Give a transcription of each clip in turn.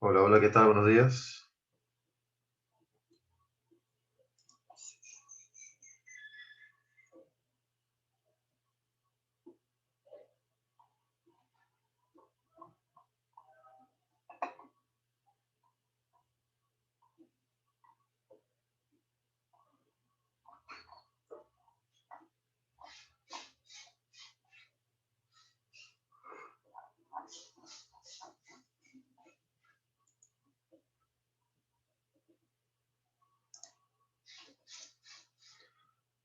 Hola, hola, ¿qué tal? Buenos días.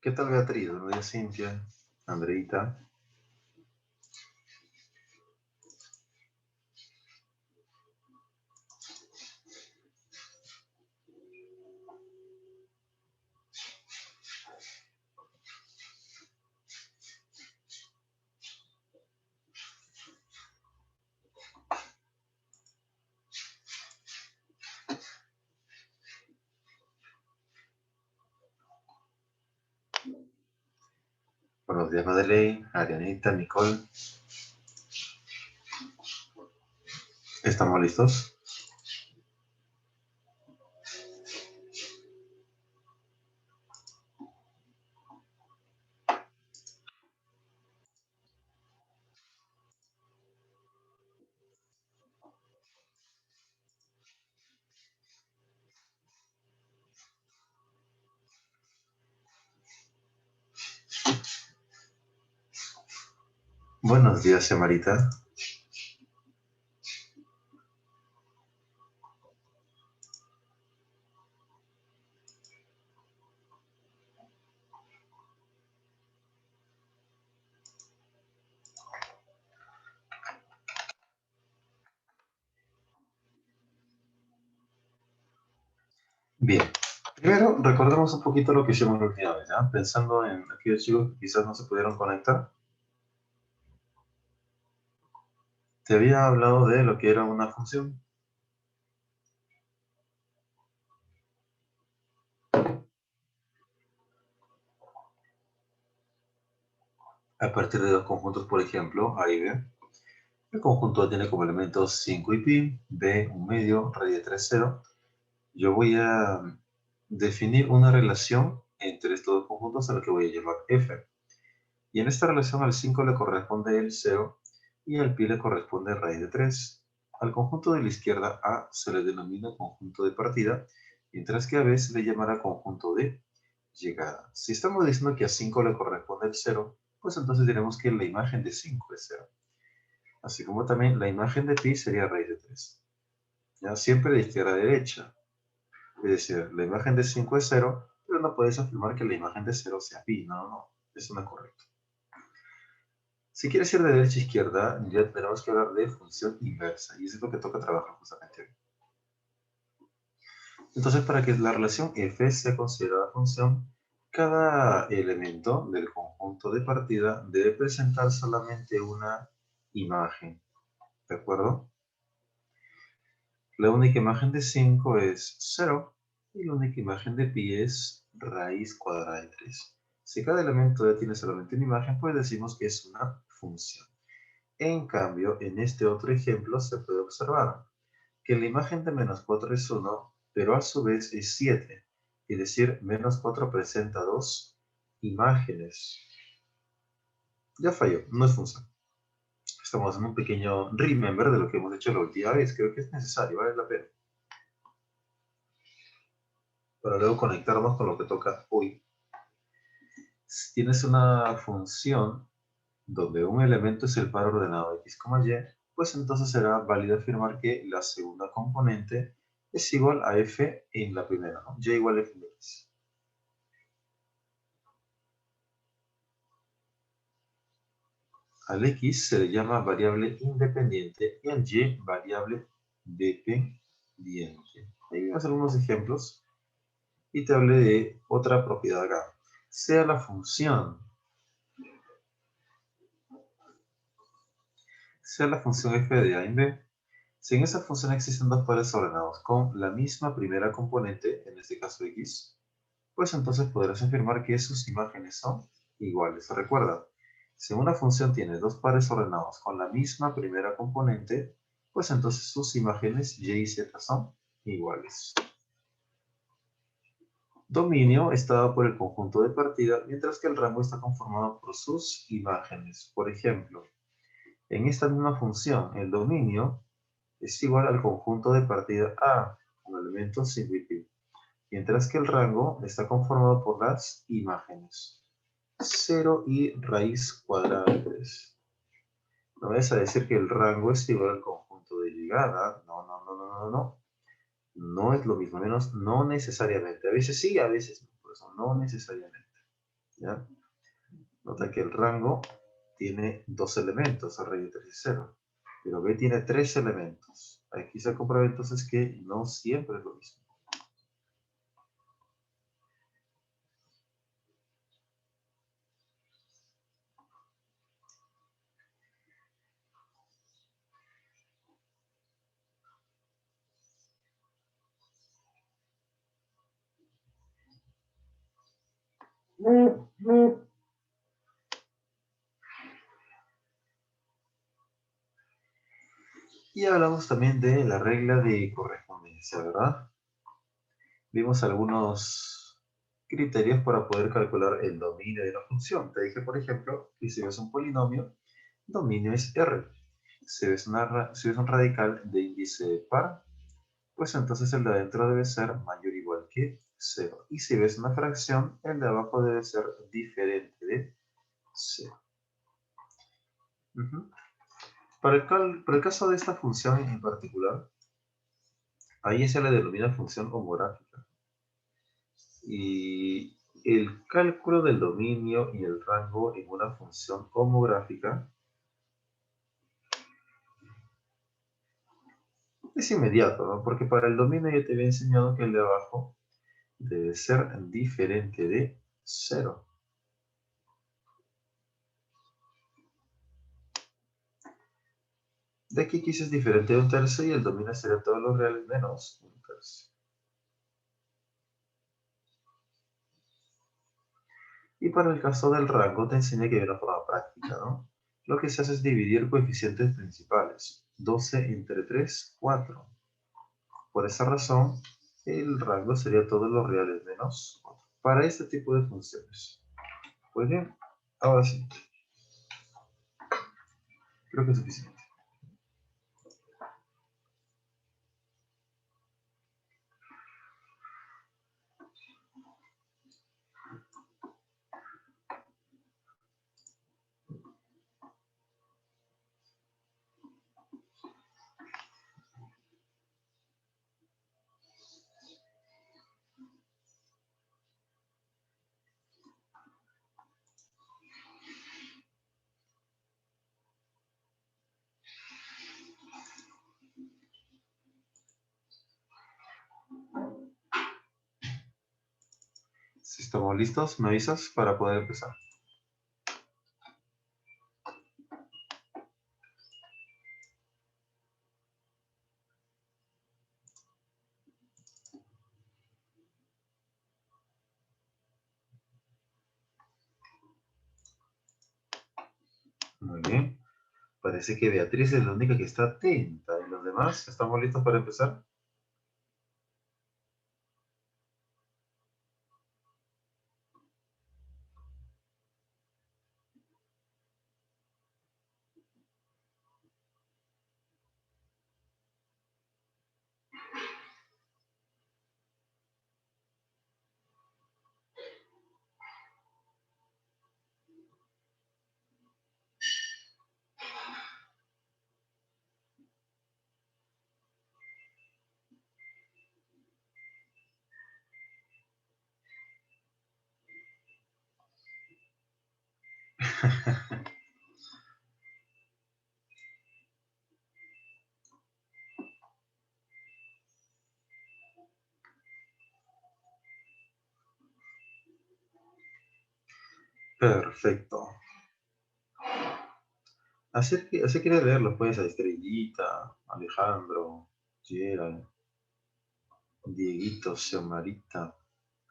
¿Qué tal, Beatriz? Buenos días, Cintia, Andreita. Buenos días, Madeleine, Arianita, Nicole. ¿Estamos listos? Buenos días, Semarita. Bien. Primero, recordemos un poquito lo que hicimos la última vez, ¿ya? Pensando en aquellos chicos que quizás no se pudieron conectar. Te había hablado de lo que era una función. A partir de dos conjuntos, por ejemplo, A y B. El conjunto tiene como elementos 5 y pi, B, 1/2, raíz de 3, 0. Yo voy a definir una relación entre estos dos conjuntos a la que voy a llamar f. Y en esta relación al 5 le corresponde el 0 y al pi le corresponde raíz de 3. Al conjunto de la izquierda A se le denomina conjunto de partida, mientras que a B se le llamará conjunto de llegada. Si estamos diciendo que a 5 le corresponde el 0, pues entonces diremos que la imagen de 5 es 0. Así como también la imagen de pi sería raíz de 3. ¿Ya? Siempre de izquierda a derecha. Es decir, la imagen de 5 es 0, pero no puedes afirmar que la imagen de 0 sea pi. No, no, eso no es correcto. Si quieres ir de derecha a izquierda, ya tenemos que hablar de función inversa, y eso es lo que toca trabajar justamente hoy. Entonces, para que la relación f sea considerada función, cada elemento del conjunto de partida debe presentar solamente una imagen, ¿de acuerdo? La única imagen de 5 es 0, y la única imagen de pi es raíz cuadrada de 3. Si cada elemento ya tiene solamente una imagen, pues decimos que es una función. En cambio, en este otro ejemplo se puede observar que la imagen de menos 4 es 1, pero a su vez es 7. Es decir, menos 4 presenta dos imágenes. Ya falló, no es función. Estamos en un pequeño remember de lo que hemos hecho la última vez. Creo que es necesario, vale la pena. Para luego conectarnos con lo que toca hoy. Si tienes una función donde un elemento es el par ordenado de x, y, pues entonces será válido afirmar que la segunda componente es igual a f en la primera, ¿no? Y igual a f de x. Al x se le llama variable independiente y al y variable dependiente. Ahí vemos algunos ejemplos y te hablé de otra propiedad acá. Sea la función f de a en b. Si en esa función existen dos pares ordenados con la misma primera componente, en este caso x, pues entonces podrás afirmar que sus imágenes son iguales. Recuerda, si una función tiene dos pares ordenados con la misma primera componente, pues entonces sus imágenes y y z son iguales. Dominio está dado por el conjunto de partida, mientras que el rango está conformado por sus imágenes. Por ejemplo, en esta misma función, el dominio es igual al conjunto de partida A, con elementos sin pi, mientras que el rango está conformado por las imágenes. 0 y raíz cuadrada de 3. No vayas a decir que el rango es igual al conjunto de llegada. No, no, no, no, no, no. No es lo mismo, al menos no necesariamente. A veces sí, a veces no. Por eso no necesariamente. ¿Ya? Nota que el rango tiene dos elementos, array de 3 y 0. Pero B tiene tres elementos. Aquí se comprueba entonces que no siempre es lo mismo. Y hablamos también de la regla de correspondencia, ¿verdad? Vimos algunos criterios para poder calcular el dominio de una función. Te dije, por ejemplo, que si ves un polinomio, dominio es R. Si ves un radical de índice par, pues entonces el de adentro debe ser mayor o igual que 0. Y si ves una fracción, el de abajo debe ser diferente de 0. Para el caso de esta función en particular, ahí se le denomina función homográfica. Y el cálculo del dominio y el rango en una función homográfica es inmediato, ¿no? Porque para el dominio yo te había enseñado que el de abajo debe ser diferente de 0. De aquí x es diferente de un tercio y el dominio sería todos los reales menos un tercio. Y para el caso del rango te enseñé que hay una forma práctica, ¿no? Lo que se hace es dividir coeficientes principales. 12 entre 3, 4. Por esa razón, el rango sería todos los reales menos 4. Para este tipo de funciones. Pues bien, ahora sí. Creo que es suficiente. Si estamos listos, me avisas para poder empezar. Muy bien. Parece que Beatriz es la única que está atenta. ¿Y los demás? ¿Estamos listos para empezar? Perfecto. Así quiere leerlo, pues, a Estrellita, Alejandro, Gerald, Dieguito, Xiomarita,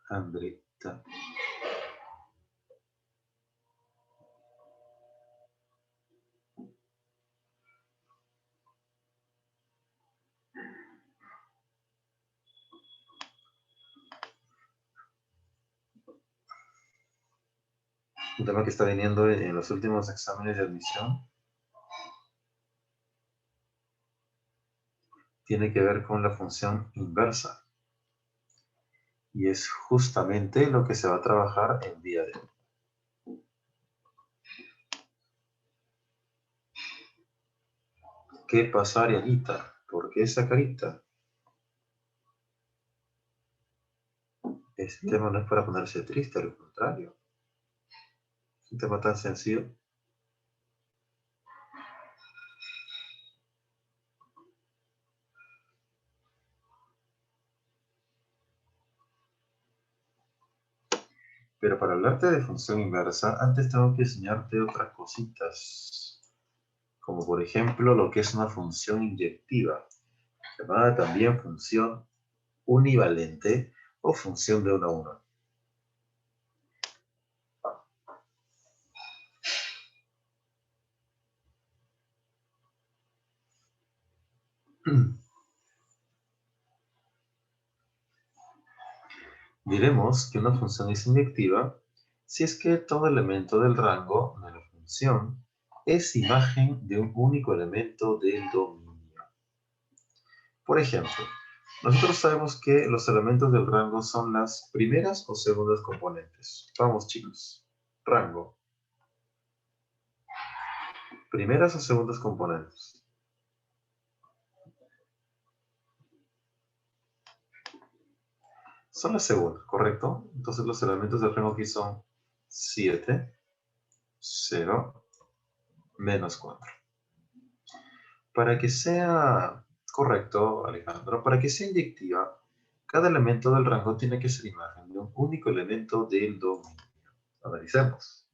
Andrita. un tema que está viniendo en los últimos exámenes de admisión. Tiene que ver con la función inversa. Y es justamente lo que se va a trabajar el día de hoy. ¿Qué pasa, Arianita? ¿Por qué esa carita? Este tema no es para ponerse triste, al contrario. Es un tema tan sencillo. Pero para hablarte de función inversa, antes tengo que enseñarte otras cositas. Como por ejemplo lo que es una función inyectiva, llamada también función univalente o función de 1 a 1. Diremos que una función es inyectiva si es que todo elemento del rango de la función es imagen de un único elemento del dominio. Por ejemplo, nosotros sabemos que los elementos del rango son las primeras o segundas componentes. Vamos, chicos. Rango. Primeras o segundas componentes. Son las segundas, ¿correcto? Entonces los elementos del rango aquí son 7, 0, menos 4. Para que sea correcto, Alejandro, para que sea inyectiva, cada elemento del rango tiene que ser imagen de un único elemento del dominio. Analicemos.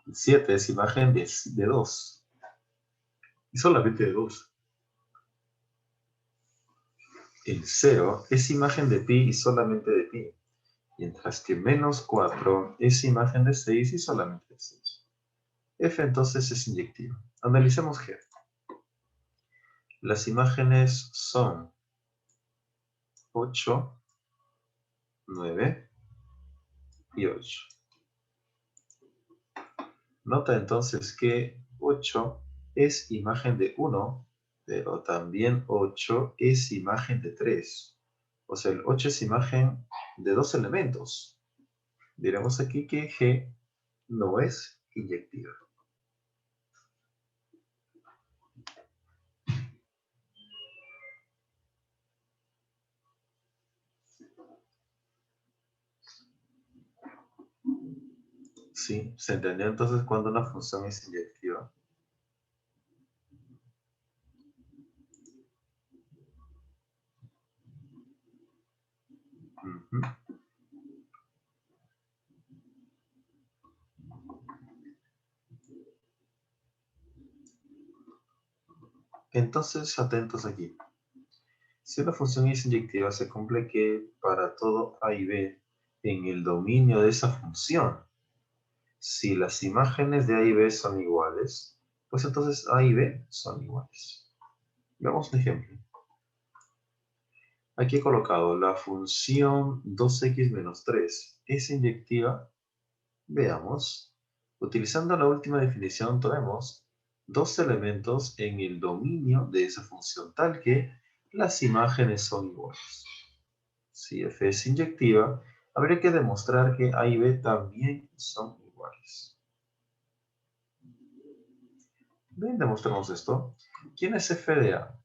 El 7 es imagen de 2. Y solamente de 2. El 0 es imagen de pi y solamente de pi. Mientras que menos 4 es imagen de 6 y solamente de 6. F entonces es inyectiva. Analicemos G. Las imágenes son 8, 9 y 8. Nota entonces que 8 es imagen de 1, pero también 8 es imagen de 3. O sea, el 8 es imagen de 2 elementos. Diremos aquí que G no es inyectiva. Sí, se entendió entonces cuando una función es inyectiva. Uh-huh. Entonces, atentos aquí. Si una función es inyectiva, se cumple que para todo A y B en el dominio de esa función, si las imágenes de A y B son iguales, pues entonces A y B son iguales. Veamos un ejemplo. Aquí he colocado la función 2x menos 3. ¿Es inyectiva? Veamos. Utilizando la última definición, tenemos dos elementos en el dominio de esa función, tal que las imágenes son iguales. Si f es inyectiva, habría que demostrar que A y B también son iguales. Bien, demostramos esto. ¿Quién es f de A?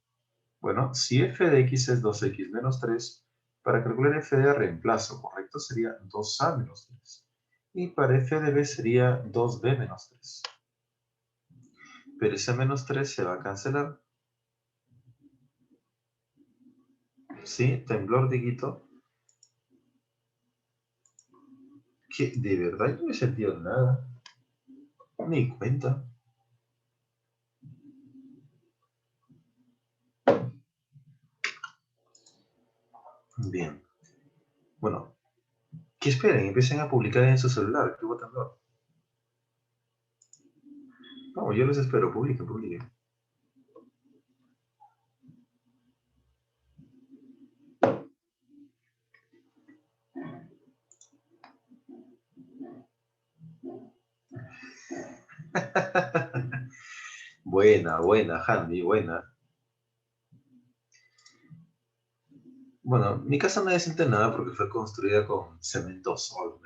Bueno, si f de x es 2x menos 3, para calcular f de A reemplazo, ¿correcto? Sería 2a menos 3. Y para f de B sería 2b menos 3. Pero ese menos 3 se va a cancelar. ¿Sí? Temblor, Diguito. Que de verdad yo no he sentido nada. Ni cuenta. Bien. Bueno, que esperen, empiecen a publicar en su celular. ¿Qué hubo temblor? Vamos, yo los espero. Publiquen, publiquen. Buena, buena, Handy, buena. Bueno, mi casa no es decente nada porque fue construida con cemento sólido.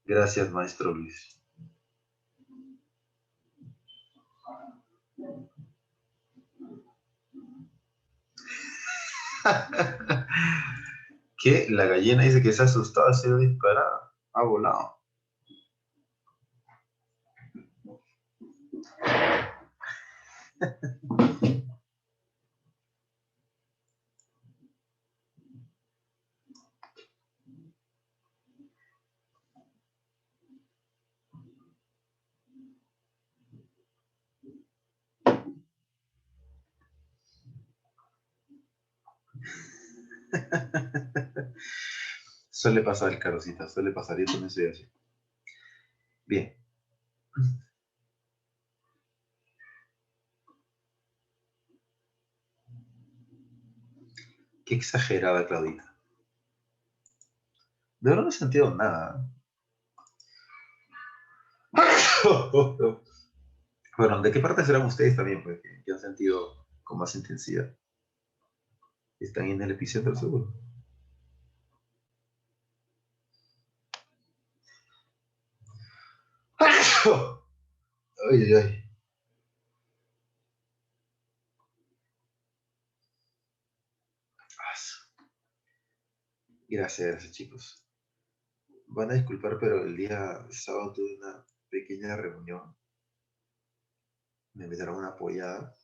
Gracias, maestro Luis. ¿Qué? La gallina dice que se ha asustado, ha sido disparada, ha volado. Suele pasar, Carosita, suele pasar, y eso no soy así. Bien. Qué exagerada, Claudita. De verdad no he sentido nada. Bueno, ¿de qué parte serán ustedes también? Pues, que han sentido con más intensidad. Están en el epicentro seguro. Ay, ay, ay. Gracias, chicos. Van a disculpar, pero el día sábado tuve una pequeña reunión. Me invitaron a una apoyada.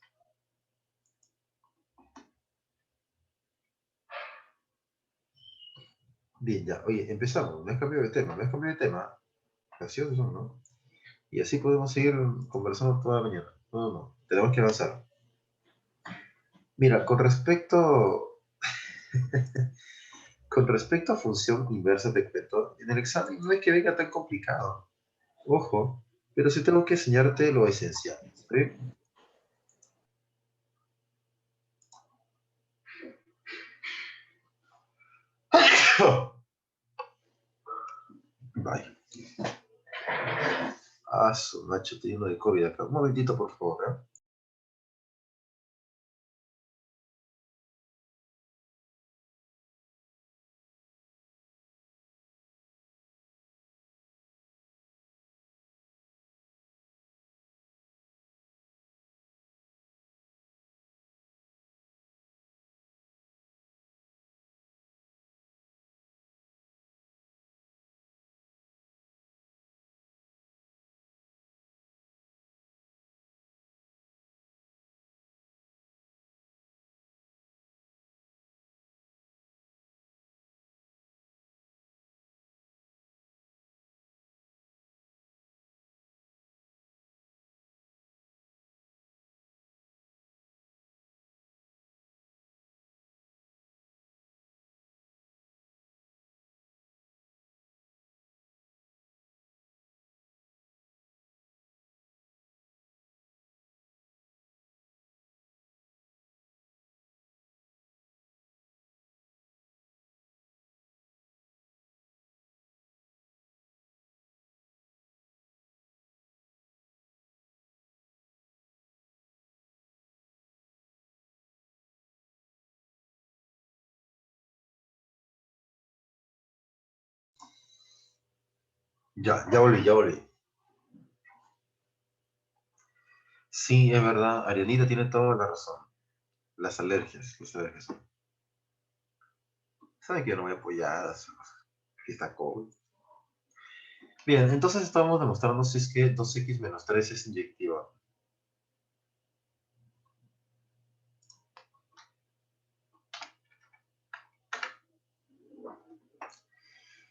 Bien, ya. Oye, empezamos. No es cambio de tema, no es cambio de tema. Graciosos son, ¿no? Y así podemos seguir conversando toda la mañana. No, no, no. Tenemos que avanzar. Mira, con respecto a función inversa de cuento, en el examen no es que venga tan complicado. Ojo, pero sí tengo que enseñarte lo esencial. ¿Sí? Bye. Ah, su macho, estoy lleno de COVID acá. Un momentito, por favor, ¿eh? Ya, ya volví, ya volví. Sí, es verdad, Arianita tiene toda la razón. Las alergias, las alergias. Saben que yo no voy a apoyar, que está COVID. Bien, entonces estamos demostrando si es que 2x menos 3 es inyectiva.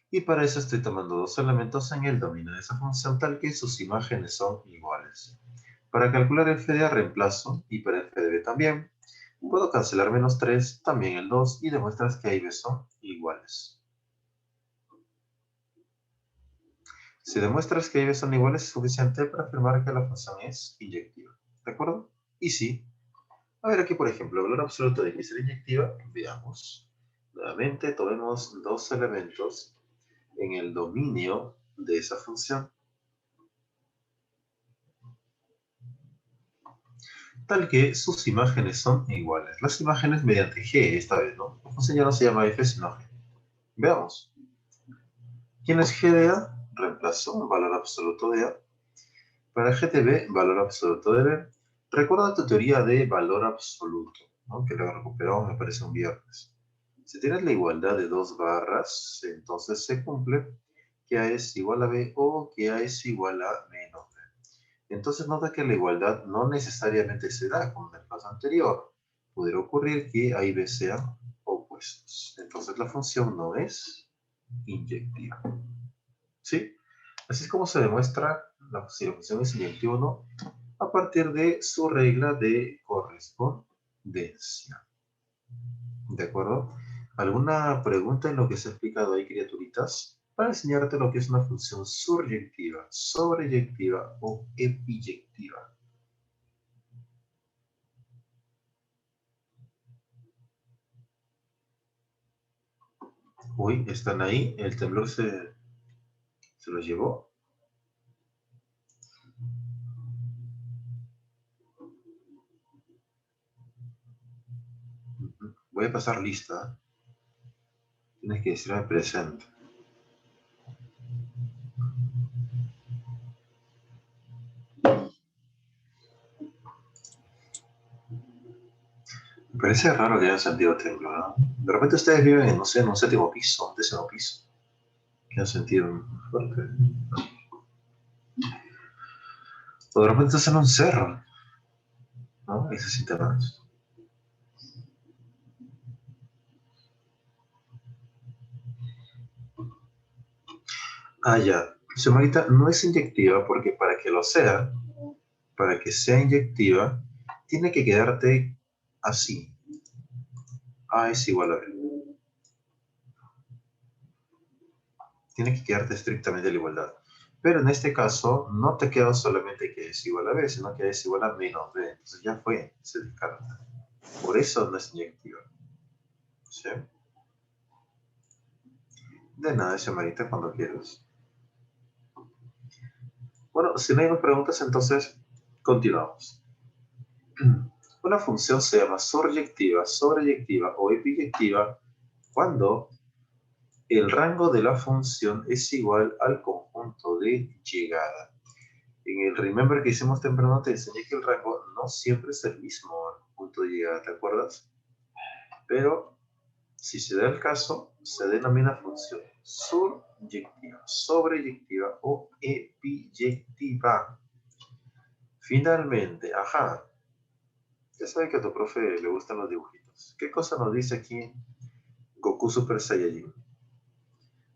Y para eso estoy tomando dos elementos en el dominio de esa función tal que sus imágenes son iguales. Para calcular f de a reemplazo, y para f de b también, puedo cancelar menos 3, también el 2, y demuestras que a y b son iguales. Si demuestras que a y b son iguales, es suficiente para afirmar que la función es inyectiva. ¿De acuerdo? Y sí. A ver, aquí por ejemplo, el valor absoluto de x será inyectiva. Veamos. Nuevamente, tomemos dos elementos en el dominio de esa función. tal que sus imágenes son iguales. Las imágenes mediante G esta vez, ¿no? La función ya no se llama F, sino G. Veamos. ¿Quién es G de A? Reemplazo un valor absoluto de A. Para G de B, valor absoluto de B. Recuerda tu teoría de valor absoluto, ¿no? Que lo recuperamos, me parece, un viernes. Si tienes la igualdad de dos barras, entonces se cumple que A es igual a B o que A es igual a menos B. Entonces nota que la igualdad no necesariamente se da como en el caso anterior. Podría ocurrir que A y B sean opuestos. Entonces la función no es inyectiva. ¿Sí? Así es como se demuestra si la función es inyectiva o no, a partir de su regla de correspondencia. ¿De acuerdo? ¿Alguna pregunta en lo que se ha explicado ahí, criaturitas? Para enseñarte lo que es una función suryectiva, sobreyectiva o epiyectiva. Uy, ¿están ahí? ¿El temblor se los llevó? Voy a pasar lista. Tienes que decirme presente. Me parece raro que hayan sentido temblor, ¿no? De repente ustedes viven en, no sé, en un séptimo piso, un décimo piso, que han sentido un fuerte. O de repente estás en un cerro, ¿no? Y se siente más. Ah, ya. Señorita, no es inyectiva porque para que sea inyectiva, tiene que quedarte así. A es igual a B. Tiene que quedarte estrictamente la igualdad. Pero en este caso, no te queda solamente que es igual a B, sino que es igual a menos B. Entonces ya fue, se descarta. Por eso no es inyectiva. ¿Sí? De nada, llamadita cuando quieras. Bueno, si no hay más preguntas, entonces continuamos. Una función se llama suryectiva, sobreyectiva o epiyectiva cuando el rango de la función es igual al conjunto de llegada. En el remember que hicimos temprano te enseñé que el rango no siempre es el mismo al punto de llegada, ¿te acuerdas? Pero si se da el caso, se denomina función suryectiva, sobreyectiva o epiyectiva. Finalmente, ajá, ya sabe que a tu profe le gustan los dibujitos. ¿Qué cosa nos dice aquí Goku Super Saiyajin?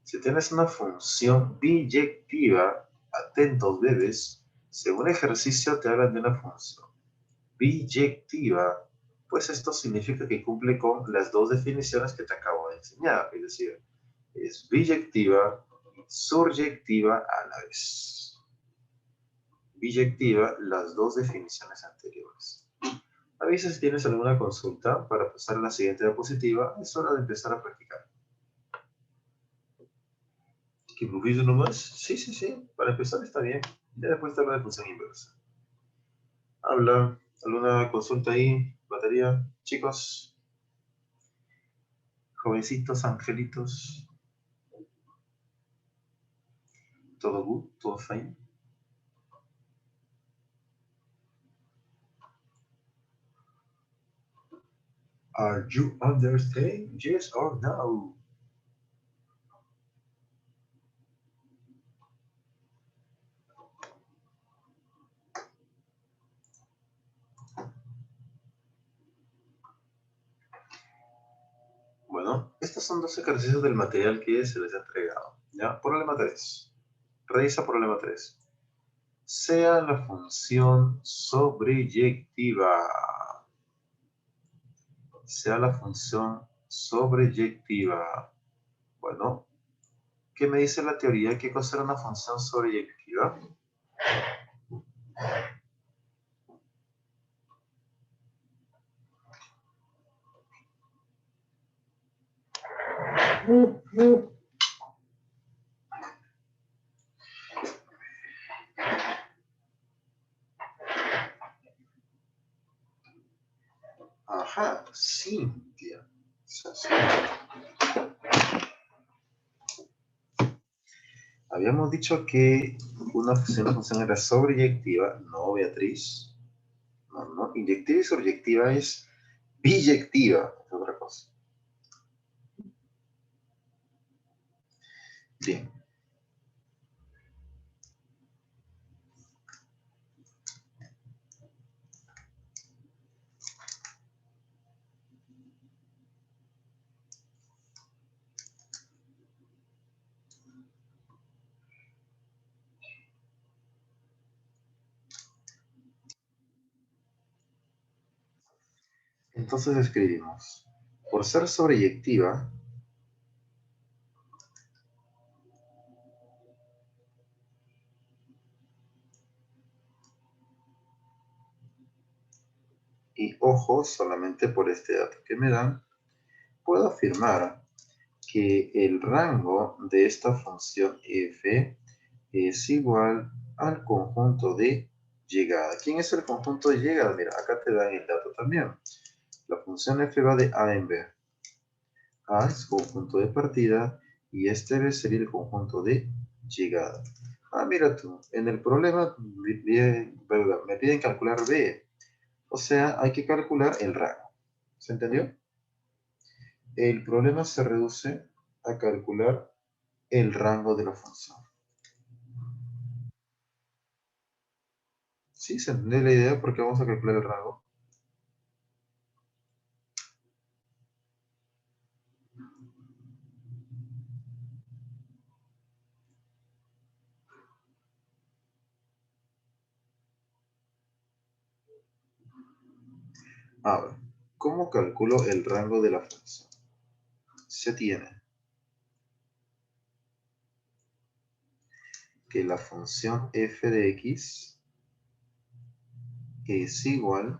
Si tienes una función biyectiva, atentos bebés, según ejercicio te hablan de una función biyectiva, pues esto significa que cumple con las dos definiciones que te acabo de enseñar, es decir, es biyectiva y suryectiva a la vez. Biyectiva, las dos definiciones anteriores. Avisa si tienes alguna consulta para pasar a la siguiente diapositiva. Es hora de empezar a practicar. ¿Que improviso nomás? Sí, sí, sí. Para empezar está bien. Ya después te habla de función inversa. Habla. ¿Alguna consulta ahí? ¿Batería? Chicos. Jovencitos, angelitos. ¿Todo good? ¿Todo fine? Are you understand? Yes or no? Bueno, estos son dos ejercicios del material que se les ha entregado. ¿Ya? Problema 3. Revisa problema 3. Sea la función sobreyectiva. Sea la función sobreyectiva. Bueno, ¿qué me dice la teoría? ¿Qué cosa era una función sobreyectiva? Habíamos dicho que si una función era sobreyectiva, no, Beatriz. No, no, inyectiva y sobreyectiva es biyectiva, es otra cosa. Bien. Entonces escribimos, por ser sobreyectiva, y ojo, solamente por este dato que me dan, puedo afirmar que el rango de esta función f es igual al conjunto de llegada. ¿Quién es el conjunto de llegada? Mira, acá te dan el dato también. La función f va de a en b. A es conjunto de partida y este B sería el conjunto de llegada. Ah, mira tú, en el problema me piden calcular B. O sea, hay que calcular el rango. ¿Se entendió? El problema se reduce a calcular el rango de la función. ¿Sí? ¿Se entiende la idea? Porque vamos a calcular el rango. Ahora, ¿cómo calculo el rango de la función? Se tiene que la función f de x es igual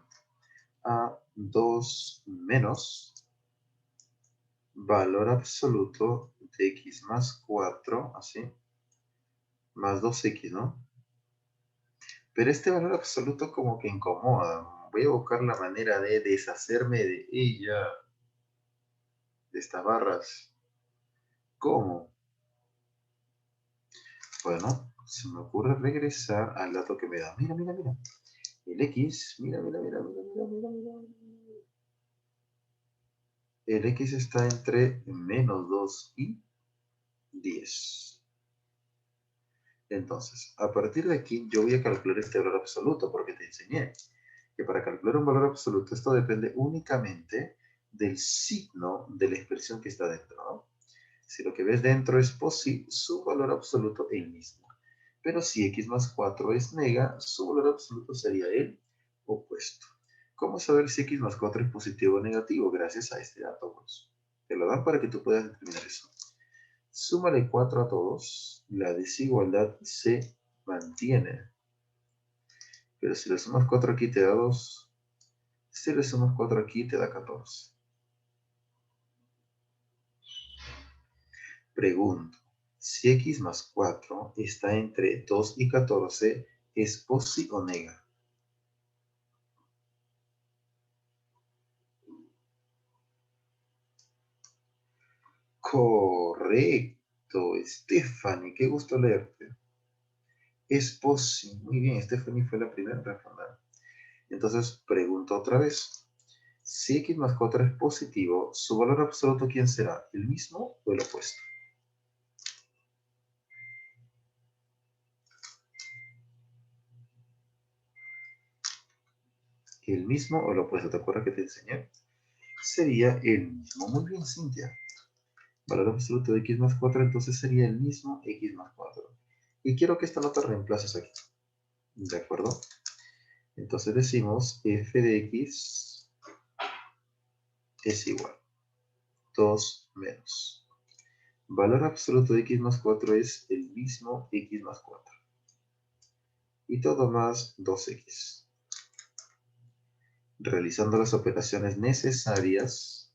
a 2 menos valor absoluto de x más 4, así, más 2x, ¿no? Pero este valor absoluto como que incomoda. Voy a buscar la manera de deshacerme de ella, de estas barras. ¿Cómo? Bueno, se me ocurre regresar al dato que me da. Mira, mira, mira. El x, mira, mira, mira, mira, mira, mira, mira. El x está entre menos 2 y 10. Entonces, a partir de aquí yo voy a calcular este valor absoluto porque te enseñé que para calcular un valor absoluto esto depende únicamente del signo de la expresión que está dentro, ¿no? Si lo que ves dentro es posi, su valor absoluto es el mismo. Pero si x más 4 es nega, su valor absoluto sería el opuesto. ¿Cómo saber si x más 4 es positivo o negativo? Gracias a este dato, pues. Te lo dan para que tú puedas determinar eso. Súmale 4 a todos, la desigualdad se mantiene. Pero si le sumas 4 aquí te da 2, si le sumas 4 aquí te da 14. Pregunto, si x más 4 está entre 2 y 14, ¿es posi o nega? Correcto, Stephanie, qué gusto leerte. Es posi. Muy bien, Stephanie fue la primera en responder. Entonces, pregunto otra vez. Si x más 4 es positivo, ¿su valor absoluto quién será? ¿El mismo o el opuesto? ¿El mismo o el opuesto? ¿Te acuerdas que te enseñé? Sería el mismo. Muy bien, Cintia. Valor absoluto de x más 4, entonces sería el mismo x más 4. Y quiero que esta nota reemplaces aquí. ¿De acuerdo? Entonces decimos f de x es igual. 2 menos. Valor absoluto de x más 4 es el mismo x más 4. Y todo más 2x. Realizando las operaciones necesarias,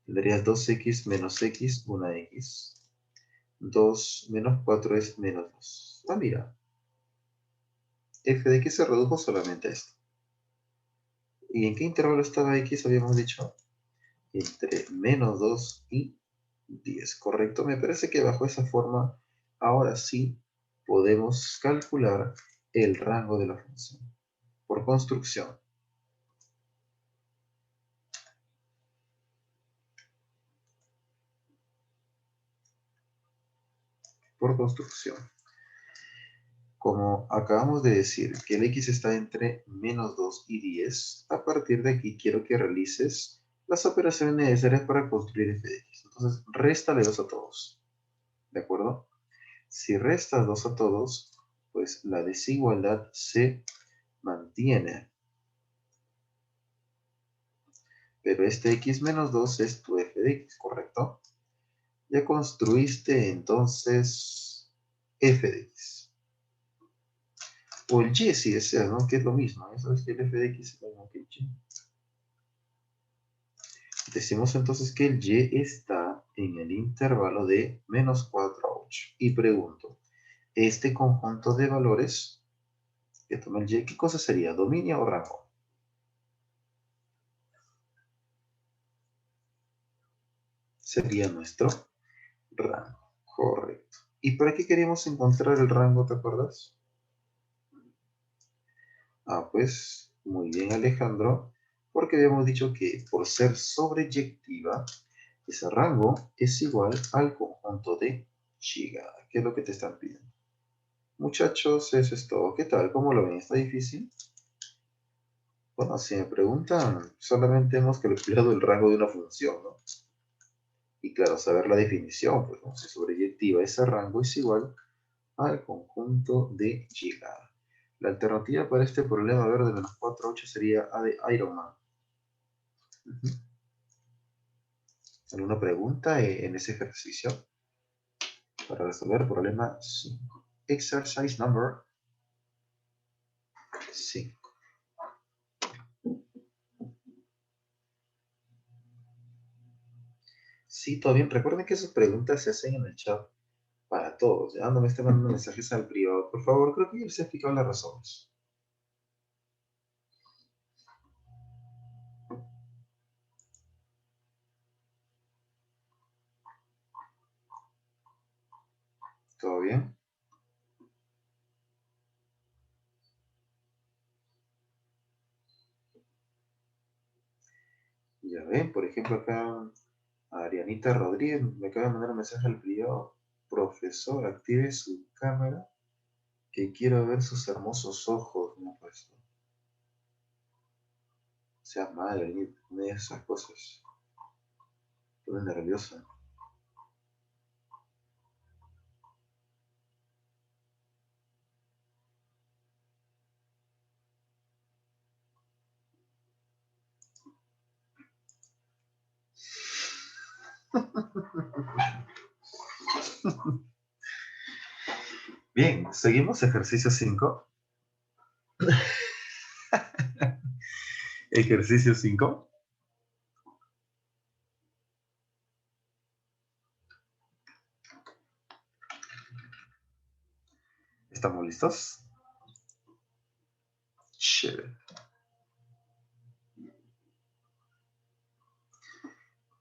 tendrías 2x menos x, 1x. 2 menos 4 es menos 2. Ah, mira. F de x se redujo solamente a esto. ¿Y en qué intervalo estaba x? Habíamos dicho entre menos 2 y 10. Correcto. Me parece que bajo esa forma ahora sí podemos calcular el rango de la función por construcción. Por construcción. Como acabamos de decir que el x está entre menos 2 y 10, a partir de aquí quiero que realices las operaciones necesarias para construir f de x. Entonces, réstale 2 a todos. ¿De acuerdo? Si restas 2 a todos, pues la desigualdad se mantiene. Pero este x menos 2 es tu f de x, ¿correcto? Ya construiste entonces f de x. O el y si deseas, ¿no? Que es lo mismo. Ya sabes que el f de x es lo mismo que el y. Decimos entonces que el y está en el intervalo de menos 4 a 8. Y pregunto, este conjunto de valores que toma el y, ¿qué cosa sería? ¿Dominio o rango? Sería nuestro rango. Correcto. ¿Y para qué queríamos encontrar el rango, te acuerdas? Ah, pues muy bien, Alejandro, porque habíamos dicho que por ser sobreyectiva, ese rango es igual al conjunto de llegada, que es lo que te están pidiendo. Muchachos, eso es todo. ¿Qué tal? ¿Cómo lo ven? ¿Está difícil? Bueno, si me preguntan, solamente hemos calculado el rango de una función, ¿no? Y claro, saber la definición, pues, ¿no? Si sobreyectiva ese rango es igual al conjunto de llegada. La alternativa para este problema verde de menos 4 a 8 sería A de Iron Man. ¿Alguna pregunta en ese ejercicio? Para resolver el problema 5. Exercise number 5. Sí, todo bien. Recuerden que esas preguntas se hacen en el chat para todos. Ya no me estén mandando mensajes al privado. Por favor, creo que ya les he explicado las razones. ¿Todo bien? Ya ven, por ejemplo, acá Arianita Rodríguez me acaba de mandar un mensaje al privado. Profesor, active su cámara, que quiero ver sus hermosos ojos. No, pues, no sea madre, ni esas cosas. Estoy nerviosa. Bien, seguimos ejercicio 5. Ejercicio 5. ¿Estamos listos? Chévere.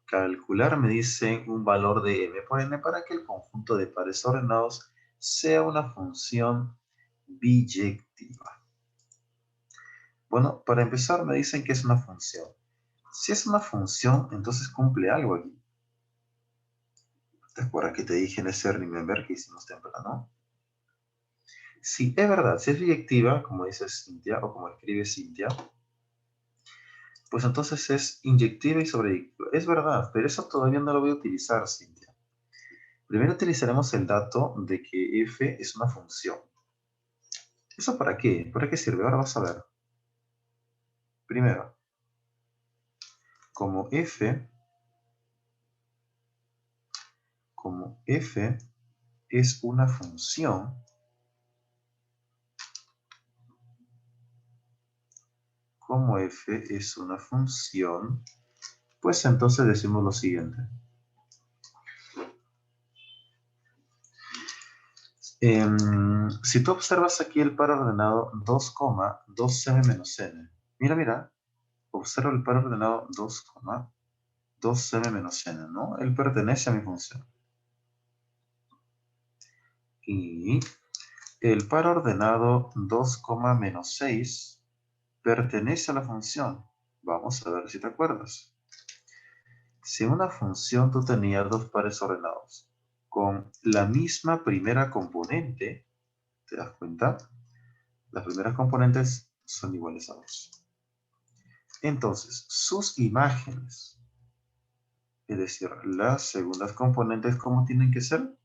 Calcular me dice un valor de m por n para que el conjunto de pares ordenados sea una función biyectiva. Bueno, para empezar me dicen que es una función. Si es una función, entonces cumple algo aquí. ¿Te acuerdas que te dije en ese remember que hicimos temprano? Si es verdad, si es biyectiva, como dice Cintia, o como escribe Cintia, pues entonces es inyectiva y sobreyectiva. Es verdad, pero eso todavía no lo voy a utilizar, Cintia. Primero utilizaremos el dato de que f es una función. ¿Eso para qué? ¿Para qué sirve? Ahora vas a ver. Primero, como f, es una función, como f es una función, pues entonces decimos lo siguiente. Si tú observas aquí el par ordenado 2,2m menos n. Mira, mira. Observa el par ordenado 2,2m menos n, ¿no? Él pertenece a mi función. Y el par ordenado 2, menos 6 pertenece a la función. Vamos a ver si te acuerdas. Si en una función tú tenías dos pares ordenados con la misma primera componente, ¿te das cuenta? Las primeras componentes son iguales a 2. Entonces, sus imágenes, es decir, las segundas componentes, ¿cómo tienen que ser?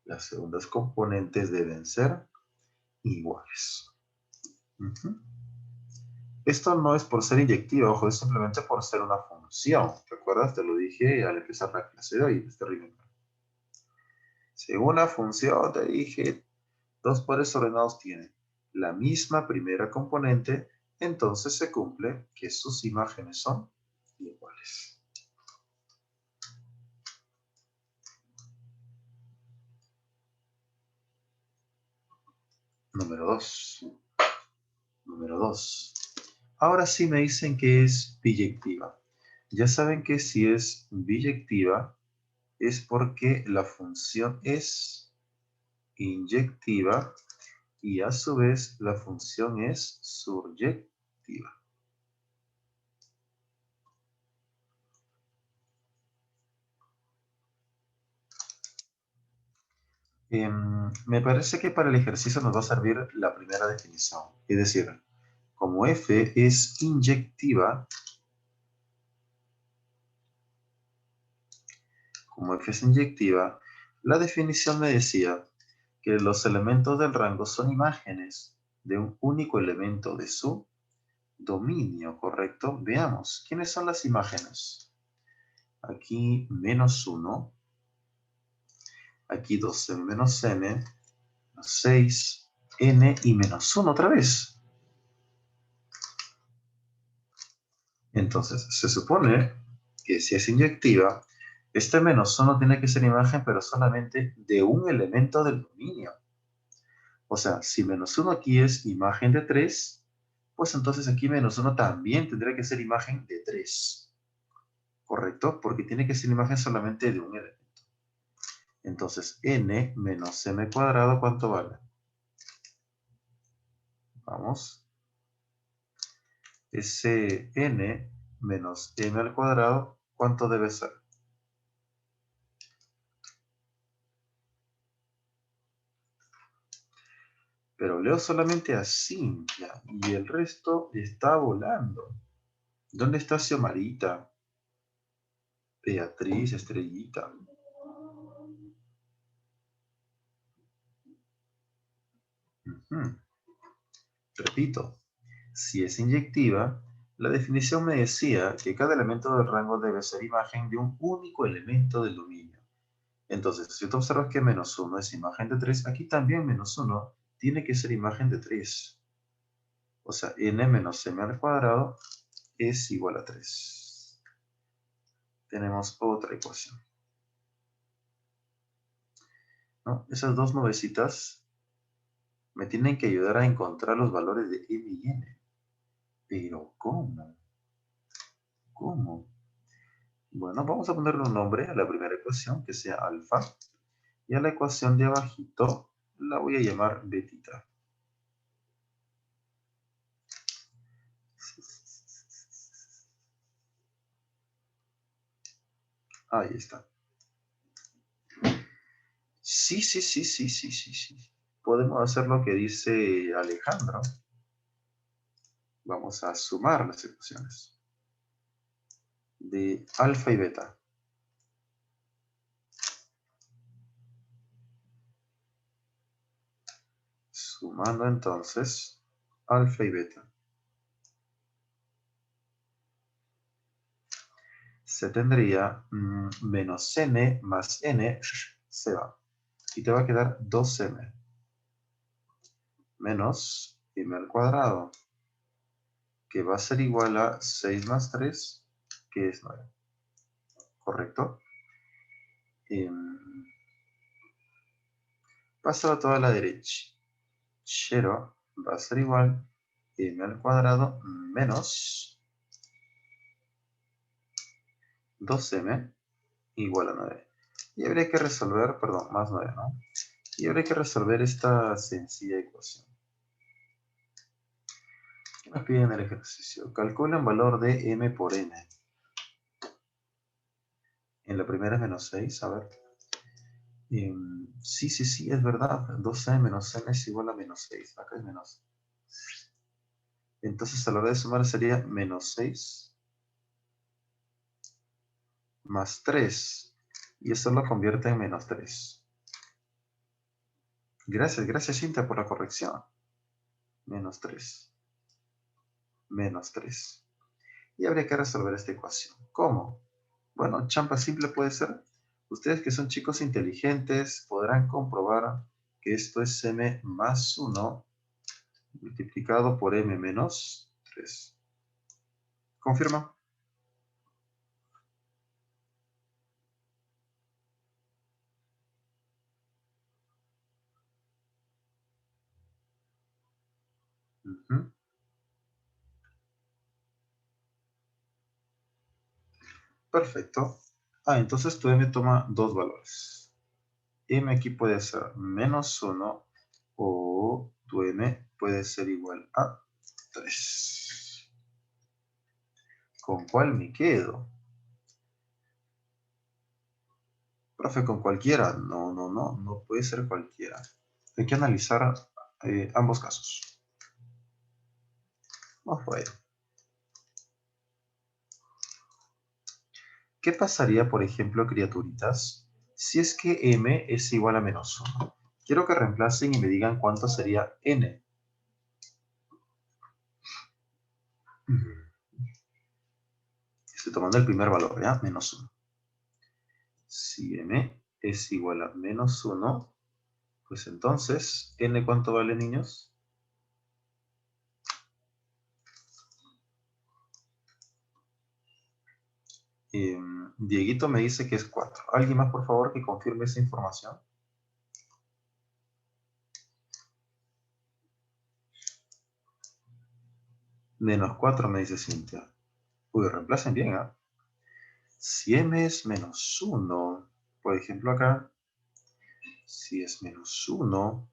Las segundas componentes deben ser iguales. Esto no es por ser inyectiva, ojo, es simplemente por ser una función. ¿Te acuerdas? Te lo dije al empezar la clase de hoy, este ritmo. Si una función te dije, dos pares ordenados tienen la misma primera componente, entonces se cumple que sus imágenes son iguales. Número 2. Número 2. Ahora sí me dicen que es biyectiva. Ya saben que si es biyectiva es porque la función es inyectiva y a su vez la función es suryectiva. Me parece que para el ejercicio nos va a servir la primera definición. Es decir, como F es inyectiva, la definición me decía que los elementos del rango son imágenes de un único elemento de su dominio, ¿correcto? Veamos, ¿quiénes son las imágenes? Aquí menos 1, aquí 2m menos n, 6, n y menos 1 otra vez. Entonces, se supone que si es inyectiva, este menos 1 tiene que ser imagen, pero solamente de un elemento del dominio. O sea, si menos 1 aquí es imagen de 3, pues entonces aquí menos 1 también tendría que ser imagen de 3. ¿Correcto? Porque tiene que ser imagen solamente de un elemento. Entonces, n menos m cuadrado, ¿cuánto vale? Vamos. Ese n menos m al cuadrado, ¿cuánto debe ser? Pero leo solamente a Cintia y el resto está volando. ¿Dónde está Xiomarita? Beatriz, Estrellita. Repito, si es inyectiva, la definición me decía que cada elemento del rango debe ser imagen de un único elemento del dominio. Entonces, si tú observas que menos 1 es imagen de 3, aquí también menos 1 tiene que ser imagen de 3. O sea, n menos m al cuadrado es igual a 3. Tenemos otra ecuación. ¿No? Esas dos nubecitas me tienen que ayudar a encontrar los valores de m y n. Pero, ¿cómo? ¿Cómo? Bueno, vamos a ponerle un nombre a la primera ecuación, que sea alfa. Y a la ecuación de abajito la voy a llamar betita. Ahí está. Sí. Podemos hacer lo que dice Alejandro. Vamos a sumar las ecuaciones de alfa y beta. Sumando entonces alfa y beta. Se tendría menos n más n, se va. Y te va a quedar 2m menos m al cuadrado, que va a ser igual a 6 más 3, que es 9. ¿Correcto? Pásalo a toda la derecha. 0 va a ser igual a m al cuadrado menos 2m igual a 9. Y habría que resolver, perdón, más 9, ¿no? Y habría que resolver esta sencilla ecuación. ¿Qué nos piden en el ejercicio? Calcula un valor de m por n. En la primera es menos 6, a ver. Sí, es verdad. 2m menos n es igual a menos 6. Acá es menos. Entonces a la hora de sumar sería menos 6 más 3. Y eso lo convierte en menos 3. Gracias Cintia por la corrección. Menos 3. Menos 3. Y habría que resolver esta ecuación. ¿Cómo? Bueno, champa simple puede ser. Ustedes que son chicos inteligentes podrán comprobar que esto es m más 1 multiplicado por m menos 3. ¿Confirma? Uh-huh. Perfecto. Entonces tu m toma dos valores. M aquí puede ser menos 1 o tu m puede ser igual a 3. ¿Con cuál me quedo? Profe, ¿con cualquiera? No puede ser cualquiera. Hay que analizar ambos casos. Vamos por ahí. ¿Qué pasaría, por ejemplo, criaturitas, si es que m es igual a menos 1? Quiero que reemplacen y me digan cuánto sería n. Estoy tomando el primer valor, ¿ya? Menos 1. Si m es igual a menos 1, pues entonces, ¿n cuánto vale, niños? Dieguito me dice que es 4. ¿Alguien más, por favor, que confirme esa información? Menos 4 me dice Cintia. Uy, reemplacen bien, ¿ah? Si m es menos 1, por ejemplo acá, si es menos 1,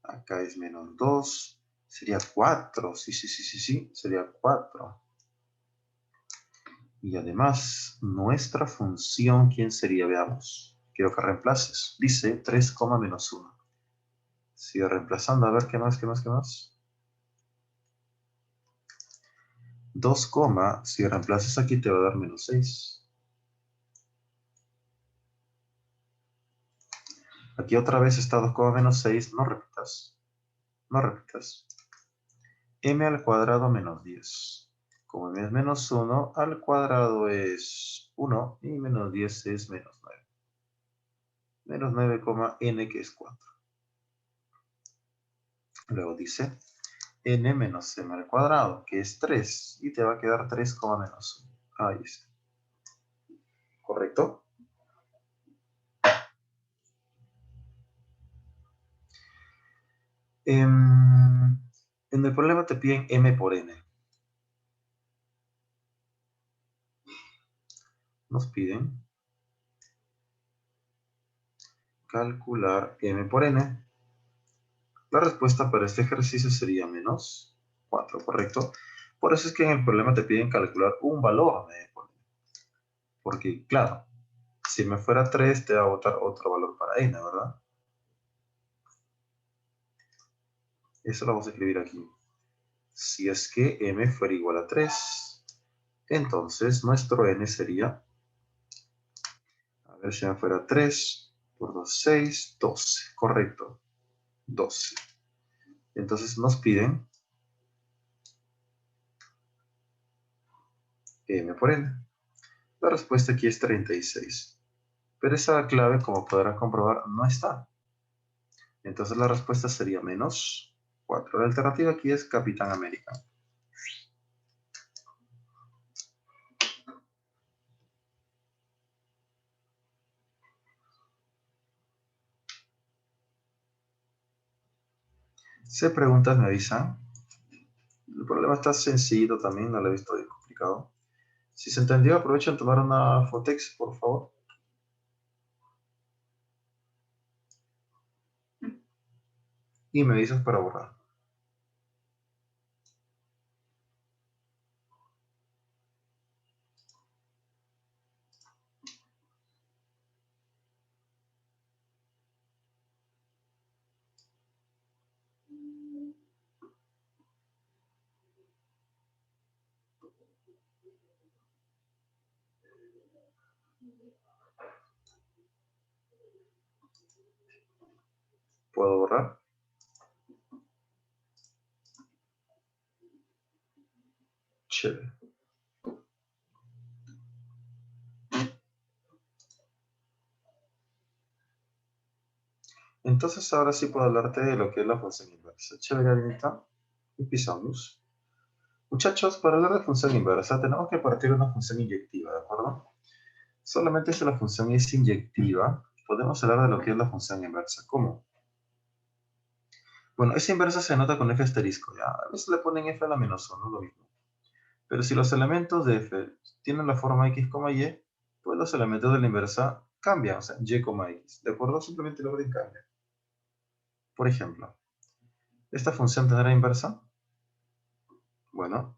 acá es menos 2, sería 4. Sí, sería 4. Y además, nuestra función, ¿quién sería? Veamos. Quiero que reemplaces. Dice 3, menos 1. Sigue reemplazando. A ver, ¿qué más? 2, si reemplazas aquí te va a dar menos 6. Aquí otra vez está 2, menos 6. No repitas. No repitas. M al cuadrado menos 10. Como m es menos 1, al cuadrado es 1 y menos 10 es menos 9. Menos 9, n que es 4. Luego dice n menos m al cuadrado, que es 3. Y te va a quedar 3, menos 1. Ahí está. ¿Correcto? En el problema te piden m por n. Nos piden calcular m por n. La respuesta para este ejercicio sería menos 4, ¿correcto? Por eso es que en el problema te piden calcular un valor de m por n. Porque, claro, si me fuera 3, te va a botar otro valor para n, ¿verdad? Eso lo vamos a escribir aquí. Si es que m fuera igual a 3, entonces nuestro n sería, a ver si me fuera 3 por 2, 6, 12. Correcto, 12. Entonces nos piden m por n. La respuesta aquí es 36. Pero esa clave, como podrán comprobar, no está. Entonces la respuesta sería menos 4. La alternativa aquí es Capitán América. Si hay preguntas, me avisan. El problema está sencillo también, no lo he visto bien complicado. Si se entendió, aprovechen tomar una fotex, por favor. y me avisas para borrar. ¿Puedo borrar? Chévere. Entonces ahora sí puedo hablarte de lo que es la función inversa. Chévere, Arenita. Empezamos. Muchachos, para hablar de función inversa tenemos que partir de una función inyectiva, ¿de acuerdo? Solamente si la función es inyectiva, podemos hablar de lo que es la función inversa. ¿Cómo? Bueno, esa inversa se anota con f asterisco, ¿ya? A veces le ponen f a la menos 1, lo mismo. Pero si los elementos de f tienen la forma x, y, pues los elementos de la inversa cambian, o sea, y, x. ¿De acuerdo? Simplemente el orden cambia. Por ejemplo, ¿esta función tendrá inversa? Bueno,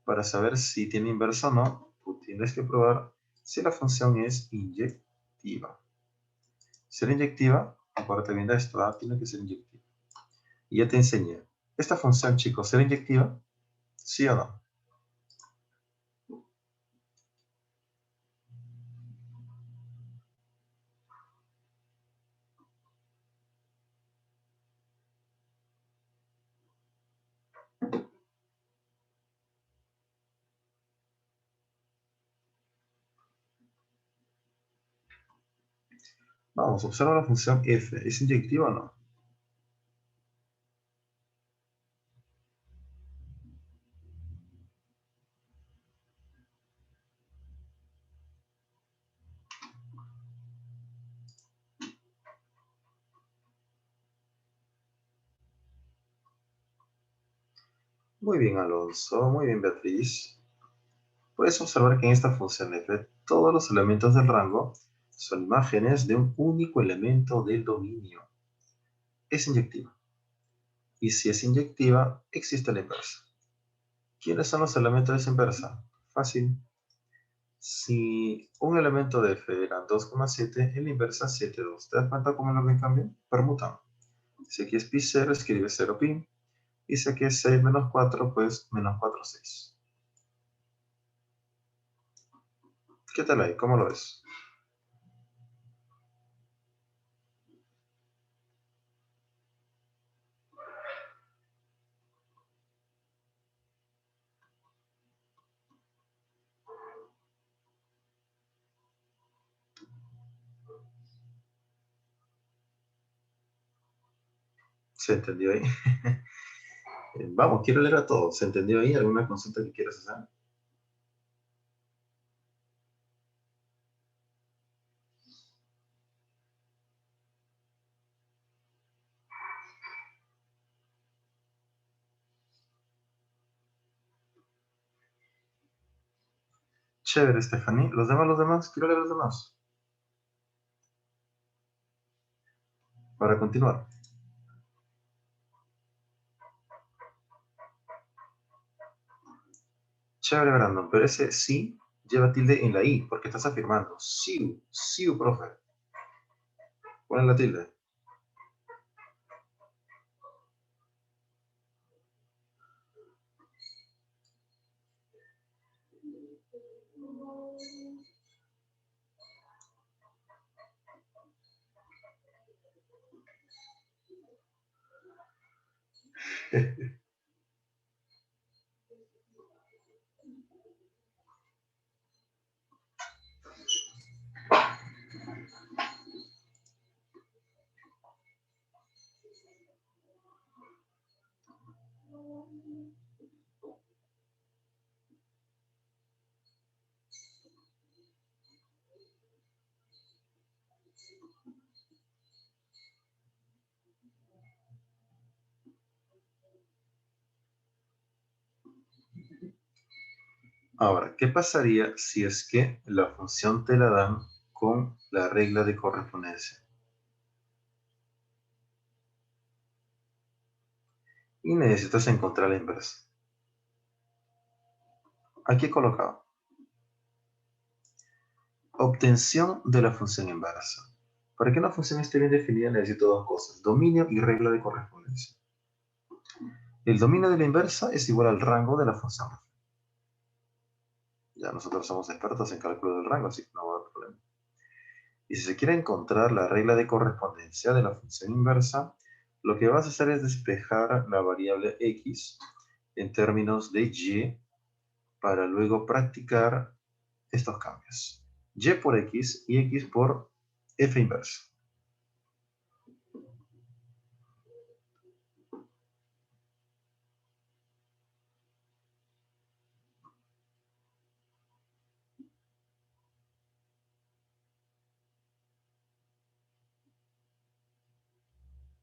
para saber si tiene inversa o no, tú tienes que probar si la función es inyectiva. Ser inyectiva, acuérdate bien de esto, ¿ah? Tiene que ser inyectiva. Y ya te enseñé. ¿Esta función, chicos, será inyectiva? ¿Sí o no? Vamos, observa la función f. ¿Es inyectiva o no? Muy bien, Alonso. Muy bien, Beatriz. Puedes observar que en esta función f todos los elementos del rango son imágenes de un único elemento del dominio. Es inyectiva. Y si es inyectiva, existe la inversa. ¿Quiénes son los elementos de esa inversa? Fácil. Si un elemento de f era 2,7, en la inversa 7,2. ¿Te das cuenta cómo el orden cambia? Permutan. Si aquí es pi 0, escribe 0 pi. Y si aquí es 6 menos 4, pues menos 4, 6. ¿Qué tal ahí? ¿Cómo lo ves? ¿Se entendió ahí? Vamos, quiero leer a todos. ¿Se entendió ahí? ¿Alguna consulta que quieras hacer? Chévere, Stephanie. ¿Los demás, los demás? Quiero leer a los demás. Para continuar. Chévere, Brandon. Pero ese sí lleva tilde en la i, porque estás afirmando. Sí, sí, profe. Ponen la tilde. Ahora, ¿qué pasaría si es que la función te la dan con la regla de correspondencia? y necesitas encontrar la inversa. Aquí he colocado obtención de la función inversa. Para que una función esté bien definida necesito dos cosas, dominio y regla de correspondencia. El dominio de la inversa es igual al rango de la función. Ya nosotros somos expertos en cálculo del rango, así que no va a haber problema. Y si se quiere encontrar la regla de correspondencia de la función inversa, lo que vas a hacer es despejar la variable x en términos de y para luego practicar estos cambios. Y por x y x por f inversa.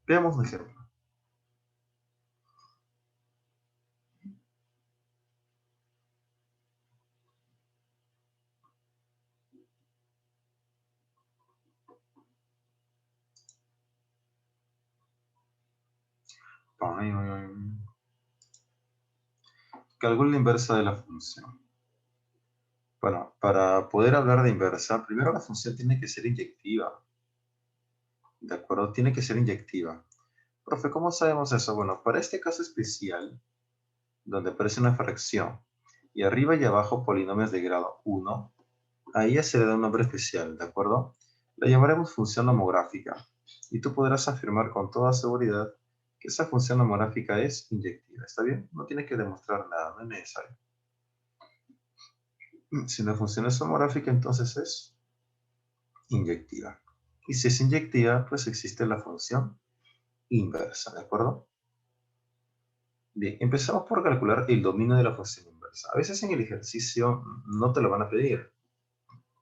Veamos un ejemplo. Calcula la inversa de la función. Bueno, para poder hablar de inversa, primero la función tiene que ser inyectiva. ¿De acuerdo? Tiene que ser inyectiva. Profe, ¿cómo sabemos eso? Bueno, para este caso especial, donde aparece una fracción y arriba y abajo polinomios de grado 1, ahí ya se le da un nombre especial, ¿de acuerdo? La llamaremos función homográfica y tú podrás afirmar con toda seguridad que esa función homográfica es inyectiva, ¿está bien? No tienes que demostrar nada, no es necesario. Si una función es homográfica, entonces es inyectiva. Y si es inyectiva, pues existe la función inversa, ¿de acuerdo? Bien, empezamos por calcular el dominio de la función inversa. A veces en el ejercicio no te lo van a pedir,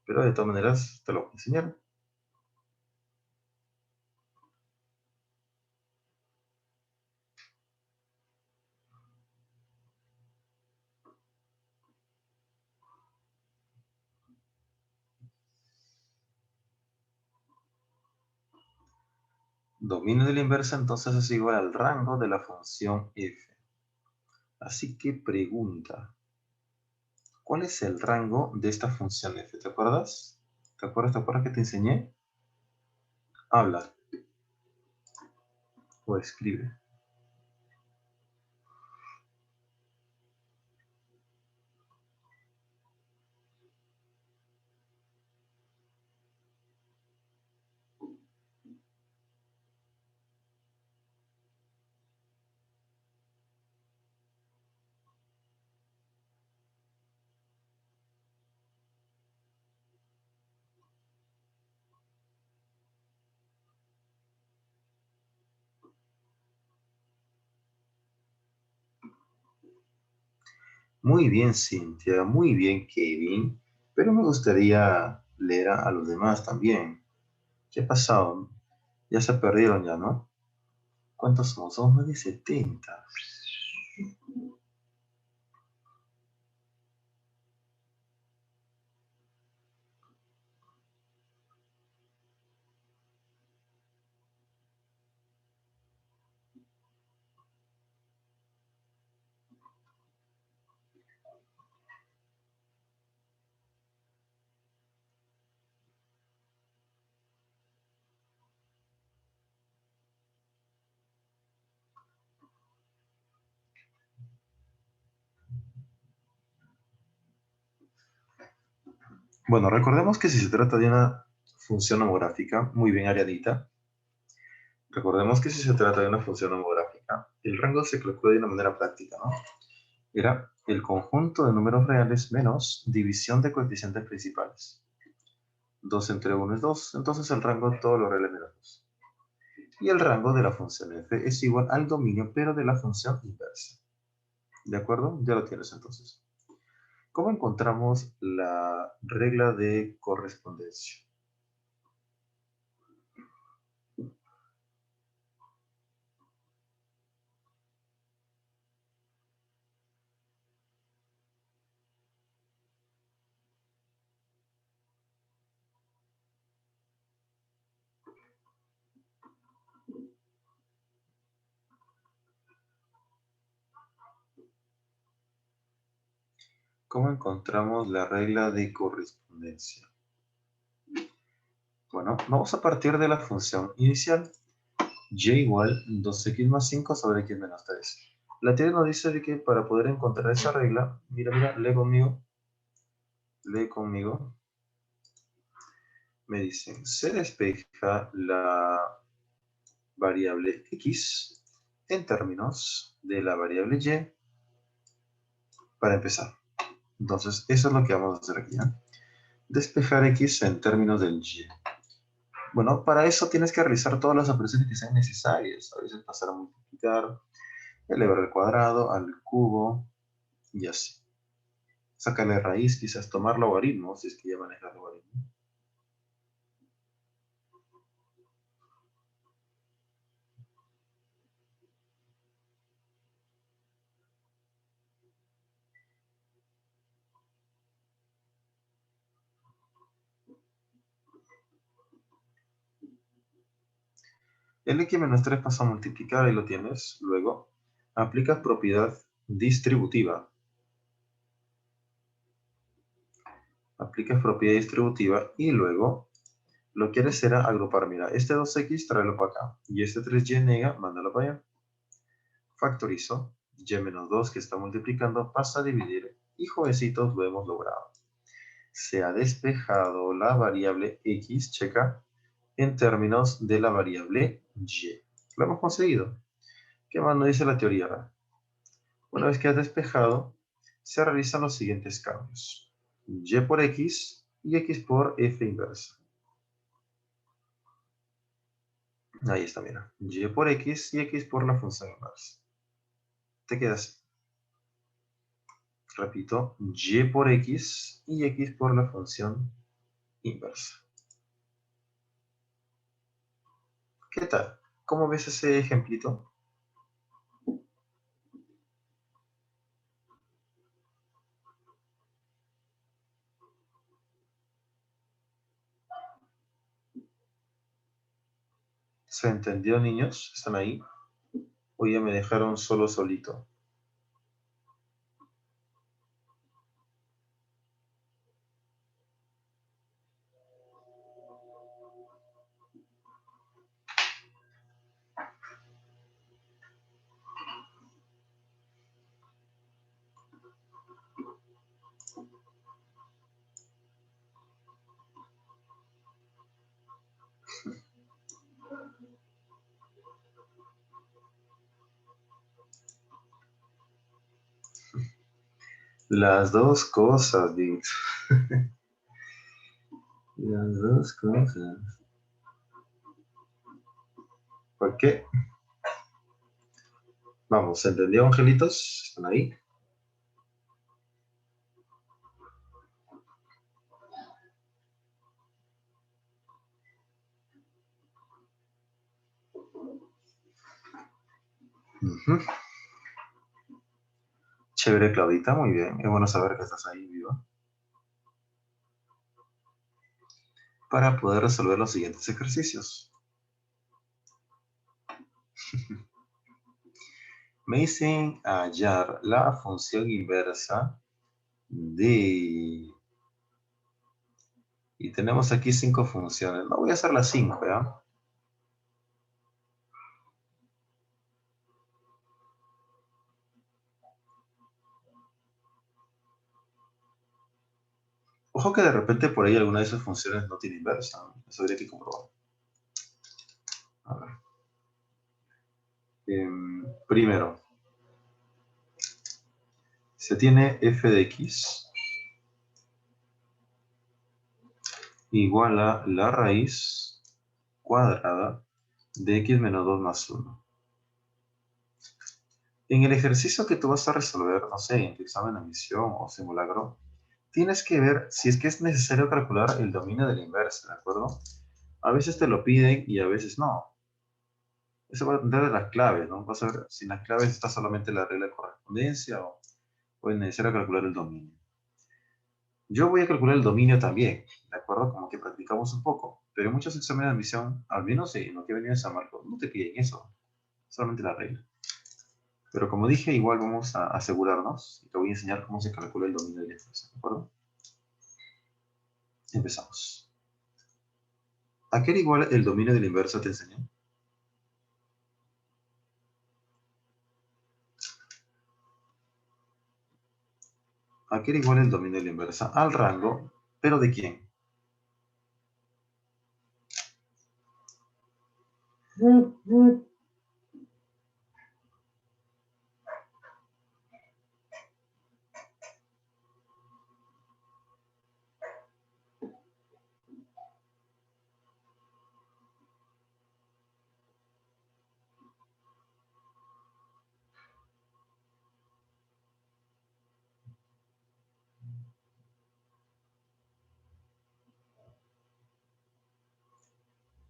pero de todas maneras te lo voy a enseñar. Dominio de la inversa entonces es igual al rango de la función f. Así que pregunta, ¿cuál es el rango de esta función f? ¿Te acuerdas? ¿Te acuerdas? ¿Te acuerdas que te enseñé? Habla o escribe. Muy bien, Cintia, muy bien, Kevin, pero me gustaría leer a los demás también. ¿Qué ha pasado? Ya se perdieron ya, ¿no? ¿Cuántos somos? Somos más de 70. Bueno, recordemos que si se trata de una función homográfica, muy bien Ariadita, recordemos que si se trata de una función homográfica, el rango se calcula de una manera práctica, ¿no? Era el conjunto de números reales menos división de coeficientes principales. 2 entre 1 es 2, entonces el rango de todos los reales menos 2. Y el rango de la función f es igual al dominio, pero de la función inversa. ¿De acuerdo? Ya lo tienes entonces. ¿Cómo encontramos la regla de correspondencia? ¿Cómo encontramos la regla de correspondencia? Bueno, vamos a partir de la función inicial. Y igual 2x más 5 sobre x menos 3. La teoría nos dice de que para poder encontrar esa regla, mira, lee conmigo. Me dicen, se despeja la variable x en términos de la variable y para empezar. Entonces, eso es lo que vamos a hacer aquí. Despejar x en términos del y. Bueno, para eso tienes que realizar todas las operaciones que sean necesarias. A veces pasar a multiplicar, elevar al cuadrado, al cubo y así. Sacarle raíz, quizás tomar logaritmo, si es que ya manejas logaritmo. El x menos 3 pasa a multiplicar, ahí lo tienes. Luego, aplicas propiedad distributiva. Aplicas propiedad distributiva y luego lo que quieres será agrupar. Mira, este 2x tráelo para acá. Y este 3y nega, mándalo para allá. Factorizo. Y menos 2 que está multiplicando pasa a dividir. Y jovencitos lo hemos logrado. Se ha despejado la variable x, checa, en términos de la variable y. Lo hemos conseguido. ¿Qué más nos dice la teoría? Una vez que has despejado, se realizan los siguientes cambios. Y por x y x por f inversa. Ahí está, mira. Y por x y x por la función inversa. Te quedas. Repito, y por x y x por la función inversa. ¿Qué tal? ¿Cómo ves ese ejemplito? ¿Se entendió, niños? ¿Están ahí? ¿O ya me dejaron solo solito? Las dos cosas, Dix. Las dos cosas. ¿Por qué? Vamos, ¿se entendió, angelitos? ¿Están ahí? Uh-huh. Chévere, Claudita, muy bien. Es bueno saber que estás ahí viva. Para poder resolver los siguientes ejercicios. Me dicen hallar la función inversa de... Y tenemos aquí 5 funciones. No voy a hacer las 5, ¿ya? Ojo que de repente por ahí alguna de esas funciones no tiene inversa, ¿no? Eso habría que comprobar. A ver. Primero, se tiene f de x igual a la raíz cuadrada de x menos 2 más 1. En el ejercicio que tú vas a resolver, no sé, en tu examen de admisión o simulacro, tienes que ver si es que es necesario calcular el dominio de la inversa, ¿de acuerdo? A veces te lo piden y a veces no. Eso va a depender de las claves, ¿no? Vas a ver si en las claves está solamente la regla de correspondencia o es necesario calcular el dominio. Yo voy a calcular el dominio también, ¿de acuerdo? Como que practicamos un poco. Pero en muchos exámenes de admisión, al menos en lo que he venido en San Marcos, no te piden eso. Solamente la regla. Pero como dije, igual vamos a asegurarnos. Y te voy a enseñar cómo se calcula el dominio de la inversa, ¿de acuerdo? Empezamos. ¿A qué era igual el dominio de la inversa te enseñé? ¿A qué era igual el dominio de la inversa? Al rango, ¿pero de quién?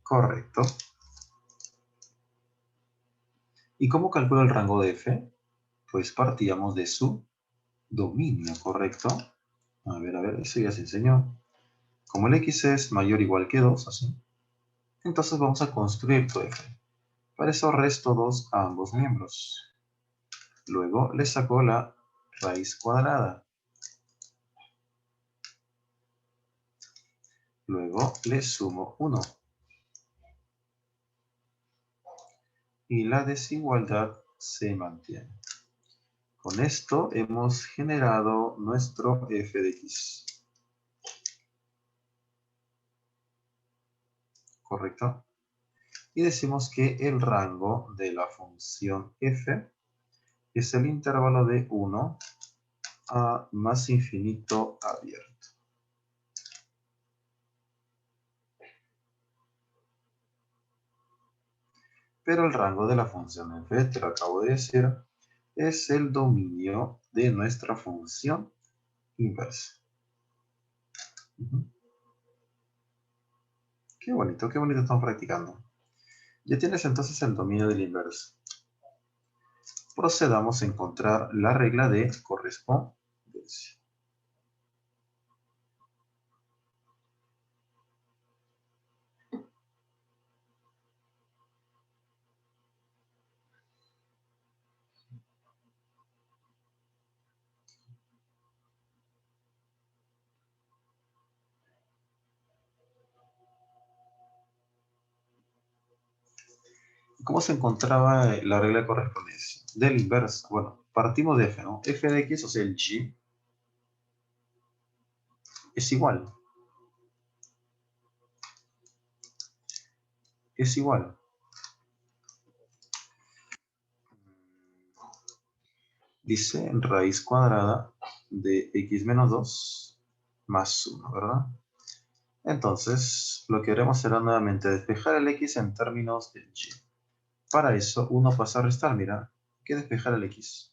Correcto. ¿Y cómo calculo el rango de f? Pues partíamos de su dominio, ¿correcto? A ver, eso ya se enseñó. Como el x es mayor o igual que 2, así, entonces vamos a construir tu f. Para eso resto 2 a ambos miembros. Luego le saco la raíz cuadrada. Luego le sumo 1. Y la desigualdad se mantiene. Con esto hemos generado nuestro f de x. ¿Correcto? Y decimos que el rango de la función f es el intervalo de 1 a más infinito abierto. Pero el rango de la función f, te lo acabo de decir, es el dominio de nuestra función inversa. Qué bonito estamos practicando. Ya tienes entonces el dominio de la inversa. Procedamos a encontrar la regla de correspondencia. ¿Cómo se encontraba la regla de correspondencia? De la inversa. Bueno, partimos de f, ¿no? F de x, o sea, el g, es igual. Es igual. Dice raíz cuadrada de x menos 2 más 1, ¿verdad? Entonces, lo que haremos será nuevamente despejar el x en términos del y. Para eso, uno pasa a restar, mira, hay que despejar el x.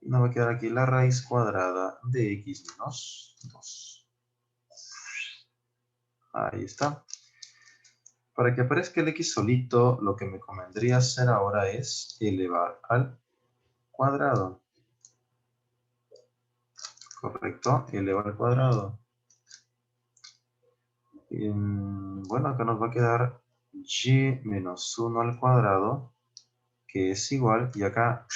Y nos va a quedar aquí la raíz cuadrada de x menos 2. Ahí está. Para que aparezca el x solito, lo que me convendría hacer ahora es elevar al cuadrado. ¿Correcto? Elevar al cuadrado. Bueno, acá nos va a quedar y menos 1 al cuadrado, que es igual, y acá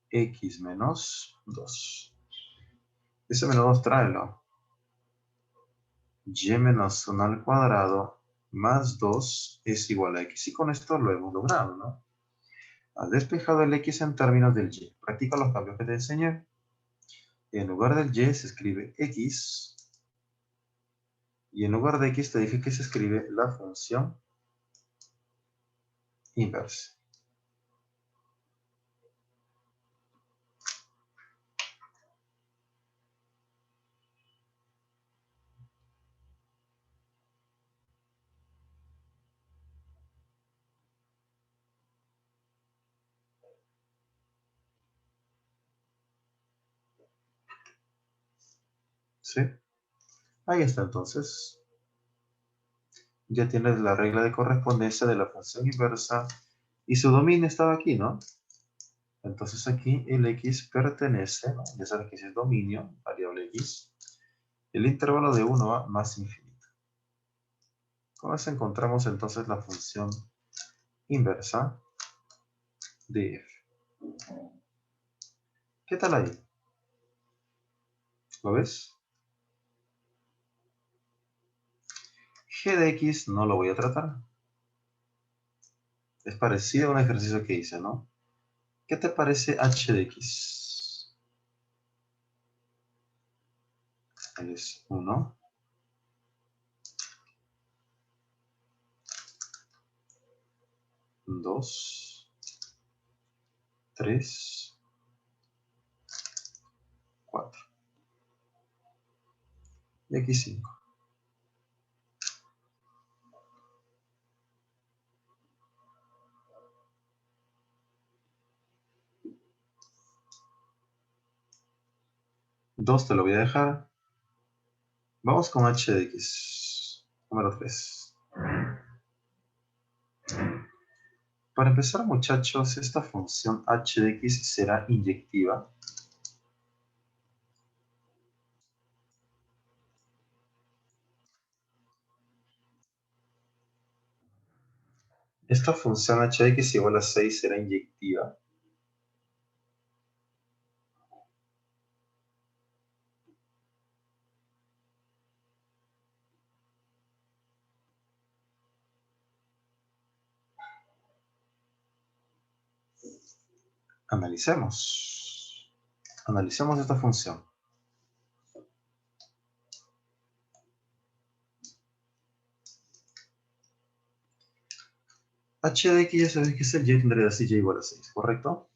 x menos 2. Ese menos 2 tráelo. Y menos 1 al cuadrado más 2 es igual a x. Y con esto lo hemos logrado, ¿no? Has despejado el x en términos del y. Practica los cambios que te enseñé. En lugar del y se escribe x. Y en lugar de x te dije que se escribe la función inversa. ¿Sí? Ahí está entonces. Ya tienes la regla de correspondencia de la función inversa y su dominio estaba aquí, ¿no? Entonces aquí el x pertenece, ¿no? Ya sabes que ese es dominio, variable x, el intervalo de 1 a más infinito. Con eso encontramos entonces la función inversa de f. ¿Qué tal ahí? ¿Lo ves? G de x no lo voy a tratar. Es parecido a un ejercicio que hice, ¿no? ¿Qué te parece h de x? Es 1. 2, 3, 4. Y aquí 5. Dos te lo voy a dejar. Vamos con h de x. Número 3. Para empezar, muchachos, esta función h de x será inyectiva. Esta función h de x igual a 6 será inyectiva. Analicemos. Analicemos esta función. h de x ya sabes que es el y tendría así y igual a 6, ¿correcto?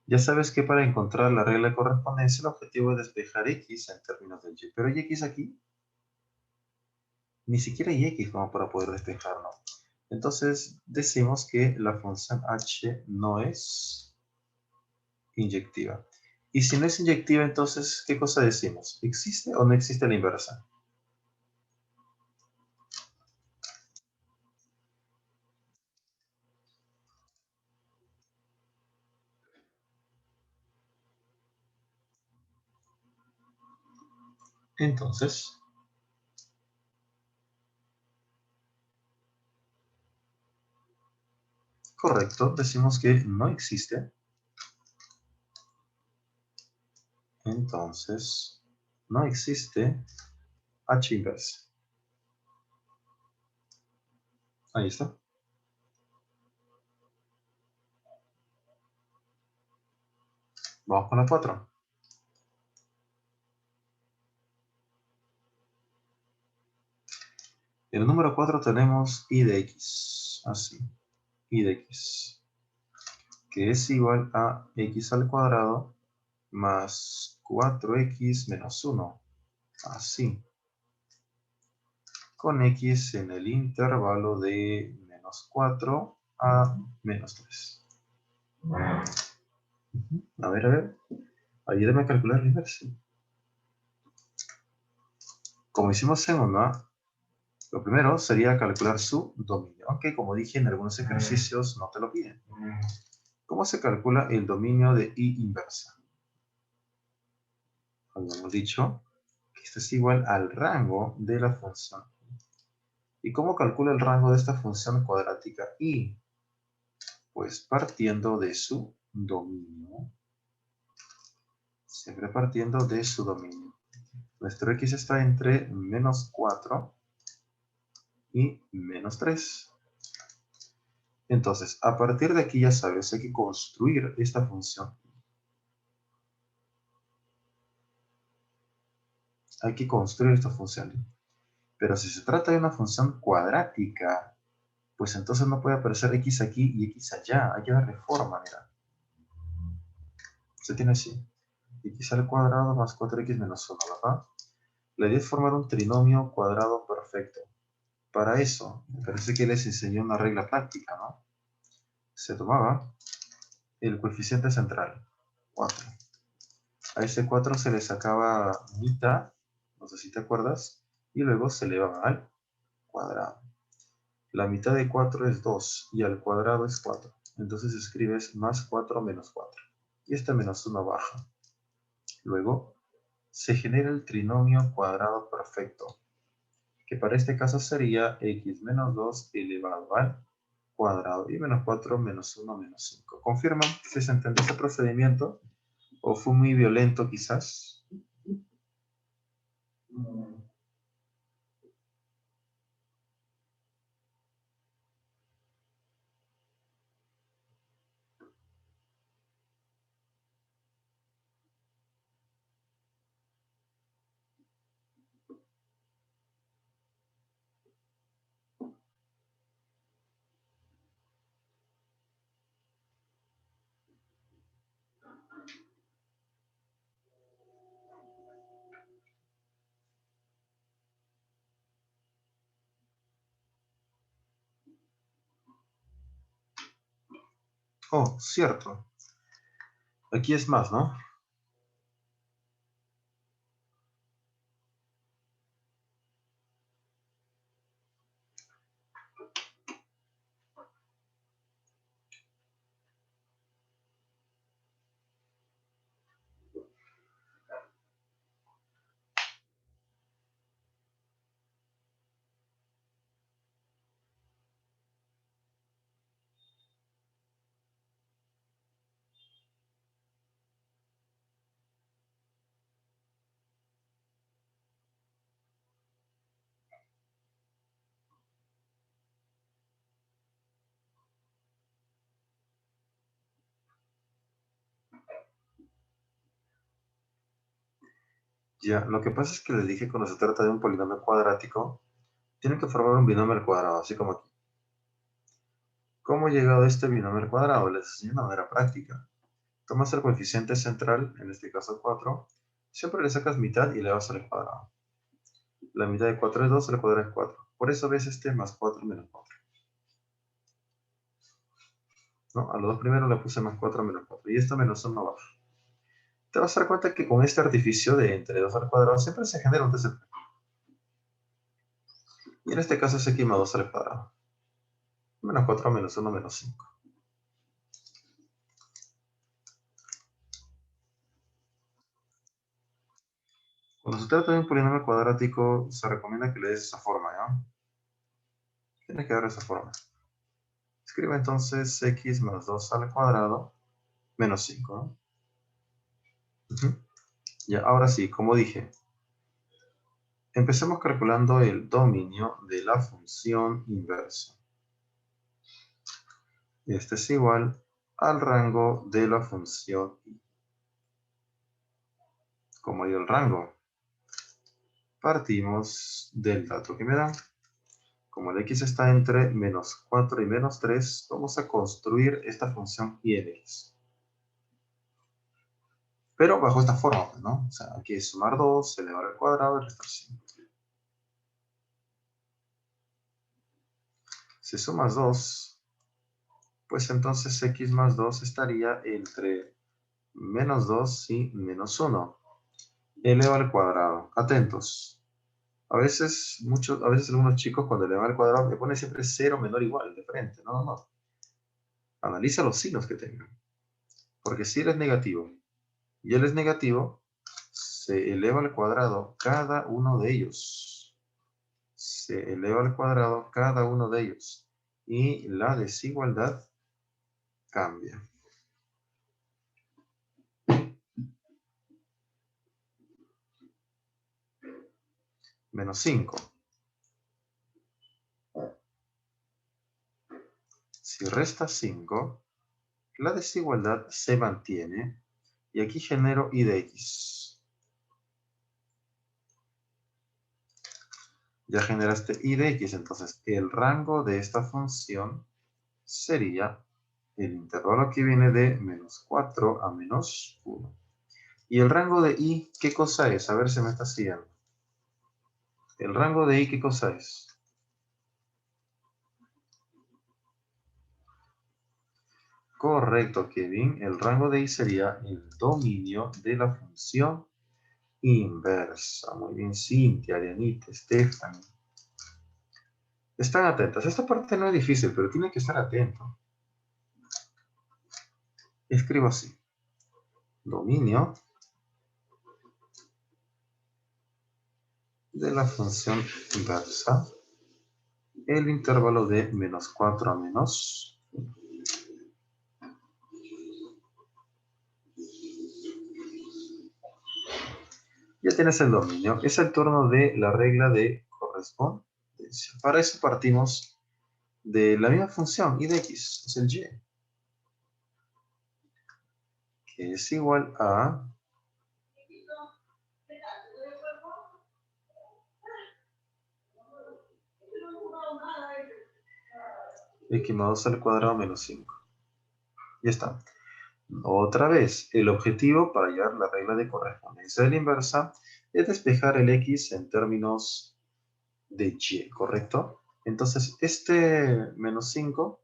Ya sabes que para encontrar la regla de correspondencia el objetivo es despejar x en términos del y. Pero ¿y x aquí? Ni siquiera hay x como para poder despejarlo. Entonces decimos que la función h no es inyectiva. Y si no es inyectiva, entonces, ¿qué cosa decimos? ¿Existe o no existe la inversa? Entonces, correcto, decimos que no existe. Entonces, no existe h inversa. Ahí está. Vamos con la 4. En el número 4 tenemos y de x. Así. Y de x. Que es igual a x al cuadrado más 4x menos 1. Así. Con x en el intervalo de menos 4 a menos 3. A ver. Ayúdame a calcular la inversa. Como hicimos en una, lo primero sería calcular su dominio, aunque como dije en algunos ejercicios no te lo piden. ¿Cómo se calcula el dominio de y inversa? Habíamos dicho que esto es igual al rango de la función. ¿Y cómo calcula el rango de esta función cuadrática y? Pues partiendo de su dominio. Siempre partiendo de su dominio. Nuestro x está entre menos 4 y menos 3. Entonces, a partir de aquí ya sabes, hay que construir esta función. Hay que construir esta función. Pero si se trata de una función cuadrática, pues entonces no puede aparecer x aquí y x allá. Hay que darle forma, mira. Se tiene así. X al cuadrado más 4x menos 1, ¿verdad? La idea es formar un trinomio cuadrado perfecto. Para eso, me parece que les enseñé una regla práctica, ¿no? Se tomaba el coeficiente central, 4. A ese 4 se le sacaba mitad, no sé si te acuerdas, y luego se elevaba al cuadrado. La mitad de 4 es 2 y al cuadrado es 4. Entonces escribes más 4 menos 4. Y este menos 1 baja. Luego se genera el trinomio cuadrado perfecto, que para este caso sería x menos 2 elevado al cuadrado. Y menos 4 menos 1 menos 5. ¿Confirman si se entendió este procedimiento? ¿O fue muy violento quizás? Oh, cierto. Aquí es más, ¿no? Ya, lo que pasa es que les dije que cuando se trata de un polinomio cuadrático, tienen que formar un binomio al cuadrado, así como aquí. ¿Cómo he llegado a este binomio al cuadrado? Les enseño de manera práctica. Tomas el coeficiente central, en este caso 4, siempre le sacas mitad y le vas al cuadrado. La mitad de 4 es 2, el cuadrado es 4. Por eso ves este más 4 menos 4. ¿No? A los dos primeros le puse más 4 menos 4. Y esto menos 1 baja. Te vas a dar cuenta que con este artificio de entre 2 al cuadrado siempre se genera un TCP. Y en este caso es x más 2 al cuadrado. Menos 4 menos 1 menos 5. Cuando se trata de un polinomio cuadrático, se recomienda que le des esa forma, ¿ya? Tienes que dar esa forma. Escribe entonces x más 2 al cuadrado menos 5, ¿no? Ya, ahora sí, como dije, empecemos calculando el dominio de la función inversa. Este es igual al rango de la función y. Como hay el rango, partimos del dato que me dan. Como el x está entre menos 4 y menos 3, vamos a construir esta función y en x. Pero bajo esta forma, ¿no? O sea, aquí es sumar 2, elevar al cuadrado y restar 5. Si sumas 2, pues entonces x más 2 estaría entre menos 2 y menos 1. Eleva al cuadrado. Atentos. A veces algunos chicos cuando elevan al cuadrado le ponen siempre 0 menor o igual de frente. No, no, no. Analiza los signos que tengan. Porque si él es negativo y él es negativo, se eleva al cuadrado cada uno de ellos. Se eleva al cuadrado cada uno de ellos. Y la desigualdad cambia. Menos 5. Si resta 5, la desigualdad se mantiene y aquí genero y de x. Ya generaste y de x, entonces el rango de esta función sería el intervalo que viene de menos 4 a menos 1. ¿Y el rango de y qué cosa es? A ver si me está siguiendo. ¿El rango de y qué cosa es? Correcto, Kevin. El rango de y sería el dominio de la función inversa. Muy bien, Cintia, Arianita, Stephanie. Están atentas. Esta parte no es difícil, pero tienen que estar atentos. Escribo así. Dominio de la función inversa el intervalo de menos 4 a menos 1. Ya tienes el dominio. Es el turno de la regla de correspondencia. Para eso partimos de la misma función, y de x, es el y, que es igual a x más 2 al cuadrado menos 5. Ya está. Otra vez, el objetivo para hallar la regla de correspondencia de la inversa es despejar el x en términos de y, ¿correcto? Entonces, este menos 5,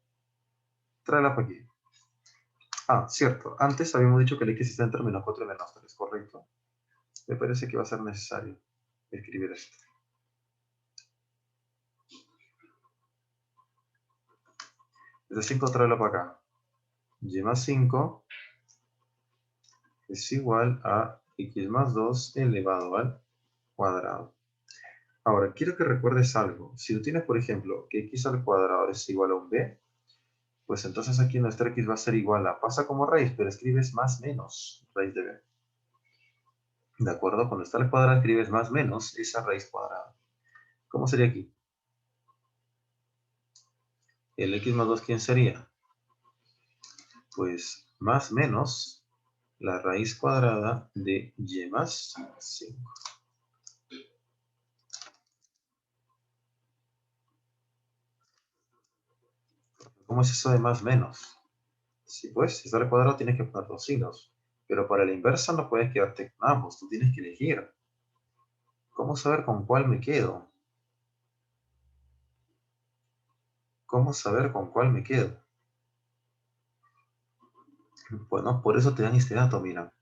tráela para aquí. Ah, cierto. Antes habíamos dicho que el x está entre menos 4 y menos 3, ¿correcto? Me parece que va a ser necesario escribir esto. Este 5 tráelo para acá. Y más 5 es igual a x más 2 elevado al cuadrado. Ahora, quiero que recuerdes algo. Si tú tienes, por ejemplo, que x al cuadrado es igual a un b, pues entonces aquí nuestra x va a ser igual a, pasa como raíz, pero escribes más menos raíz de b. ¿De acuerdo? Cuando está al cuadrado escribes más menos esa raíz cuadrada. ¿Cómo sería aquí? El x más 2, ¿quién sería? Pues más menos la raíz cuadrada de y más 5. ¿Cómo es eso de más menos? Sí, pues, si está al cuadrado tienes que poner dos signos. Pero para la inversa no puedes quedarte con ambos, tú tienes que elegir. ¿Cómo saber con cuál me quedo? ¿Cómo saber con cuál me quedo? Bueno, por eso te dan este dato, mira.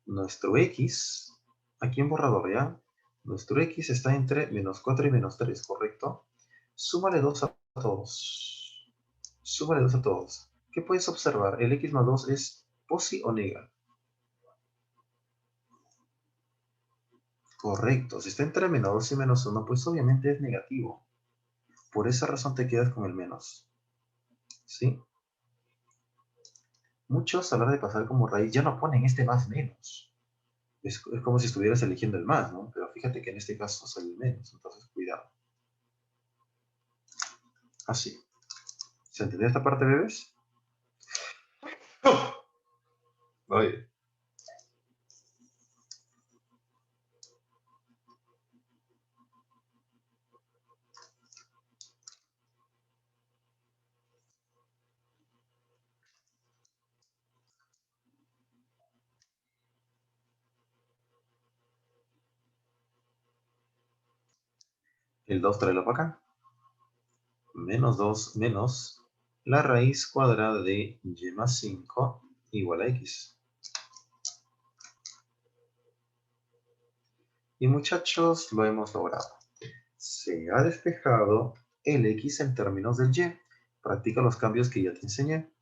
Nuestro x, aquí en borrador, ¿ya? Nuestro x está entre menos 4 y menos 3, ¿correcto? Súmale 2 a todos. Súmale 2 a todos. ¿Qué puedes observar? ¿El x más 2 es posi o nega? Correcto. Si está entre menos 2 y menos 1, pues obviamente es negativo. Por esa razón te quedas con el menos. ¿Sí? Muchos a la hora de pasar como raíz ya no ponen este más menos. Es como si estuvieras eligiendo el más, ¿no? Pero fíjate que en este caso sale el menos, entonces cuidado. Así. ¿Se entiende esta parte, bebés? Oye. El 2 tráelo para acá. Menos 2 menos la raíz cuadrada de y más 5 igual a x. Y muchachos, lo hemos logrado. Se ha despejado el x en términos del y. Practica los cambios que ya te enseñé.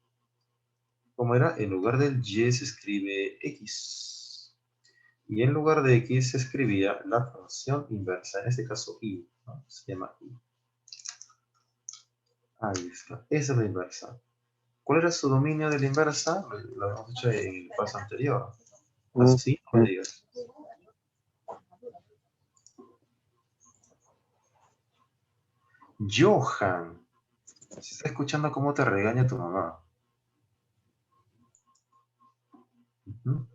Como era, en lugar del y se escribe x. Y en lugar de x se escribía la función inversa, en este caso y, ¿no? Se llama y. Ahí está, esa es la inversa. ¿Cuál era su dominio de la inversa? Lo habíamos hecho en el paso anterior. Así, no me digas. Johan, se está escuchando cómo te regaña tu mamá. Uh-huh.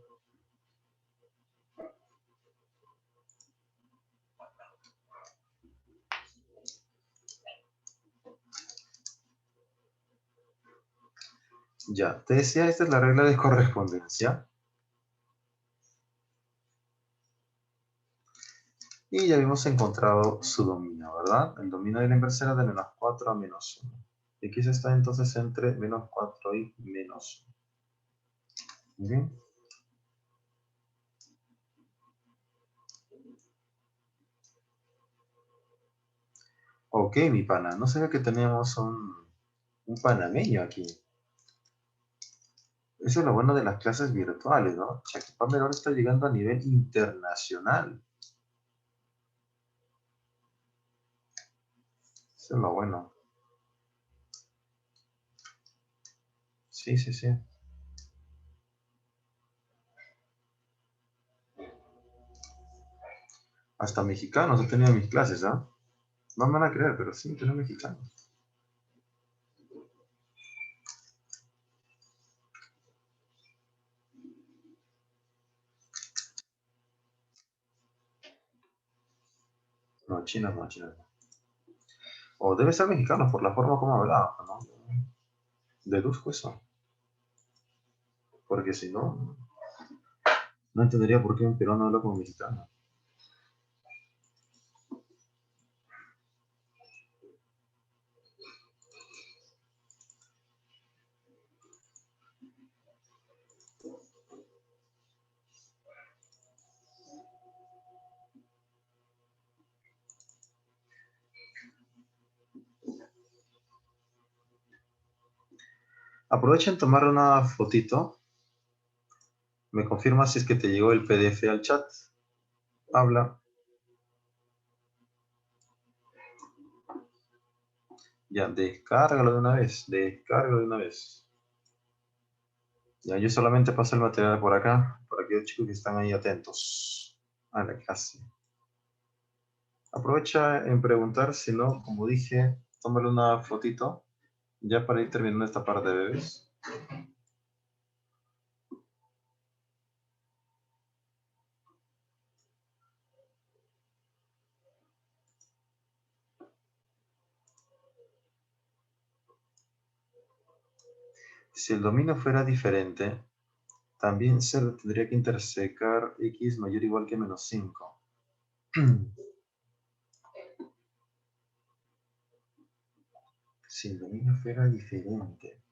Ya, te decía, esta es la regla de correspondencia. Y ya habíamos encontrado su dominio, ¿verdad? El dominio de la inversa era de menos 4 a menos 1. X está entonces entre menos 4 y menos 1. ¿Bien? Ok, mi pana, no sabía que teníamos un panameño aquí. Eso es lo bueno de las clases virtuales, ¿no? Chakipamel ahora está llegando a nivel internacional. Eso es lo bueno. Sí, sí, sí. Hasta mexicanos he tenido en mis clases, ¿ah? No me van a creer, pero sí, tengo mexicanos. No, chinos no, chinos no. O debe ser mexicano por la forma como hablaba, ¿no? Deduzco eso. Porque si no, no entendería por qué un peruano habla como mexicano. Aprovechen tomar una fotito. Me confirma si es que te llegó el PDF al chat. Habla. Ya, descárgalo de una vez. Descárgalo de una vez. Ya, yo solamente paso el material por acá, para aquellos chicos que están ahí atentos a la clase. Aprovecha en preguntar, si no, como dije, tómale una fotito, ya para ir terminando esta parte de bebés. Si el dominio fuera diferente, también se le tendría que intersecar x mayor o igual que menos 5. Si el dominio fuera diferente.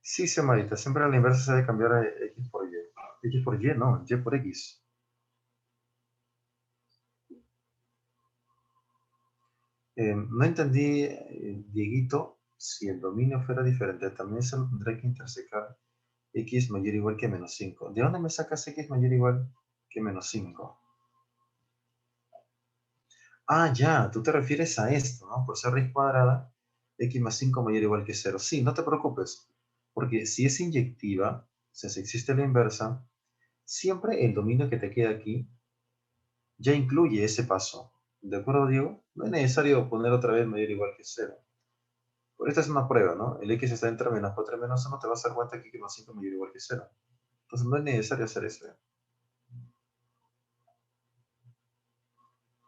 Sí, Samarita, siempre a la inversa se debe cambiar a x por y. X por y, no, y por x. No entendí, Dieguito, si el dominio fuera diferente, también se lo tendrá que intersecar x mayor o igual que menos 5. ¿De dónde me sacas x mayor o igual que menos 5? Ah, ya, tú te refieres a esto, ¿no? Por ser raíz cuadrada, x más 5 mayor o igual que 0. Sí, no te preocupes, porque si es inyectiva, o sea, si existe la inversa, siempre el dominio que te queda aquí ya incluye ese paso. ¿De acuerdo, Diego? No es necesario poner otra vez mayor o igual que 0. Por esta es una prueba, ¿no? El x está entre menos 4 y menos 1, te vas a dar cuenta que x más 5 mayor o igual que 0. Entonces no es necesario hacer eso.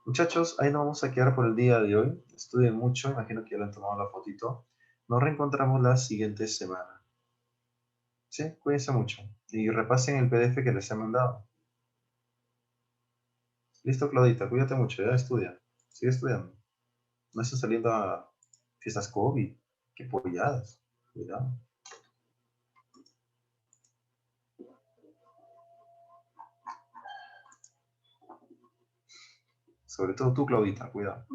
Muchachos, ahí nos vamos a quedar por el día de hoy. Estudien mucho, imagino que ya le han tomado la fotito. Nos reencontramos la siguiente semana. ¿Sí? Cuídense mucho. Y repasen el PDF que les he mandado. Listo, Claudita, cuídate mucho, ya estudia. Sigue estudiando. No estén saliendo a fiestas COVID. Qué polladas. Cuidado. Sobre todo tú, Claudita, cuidado.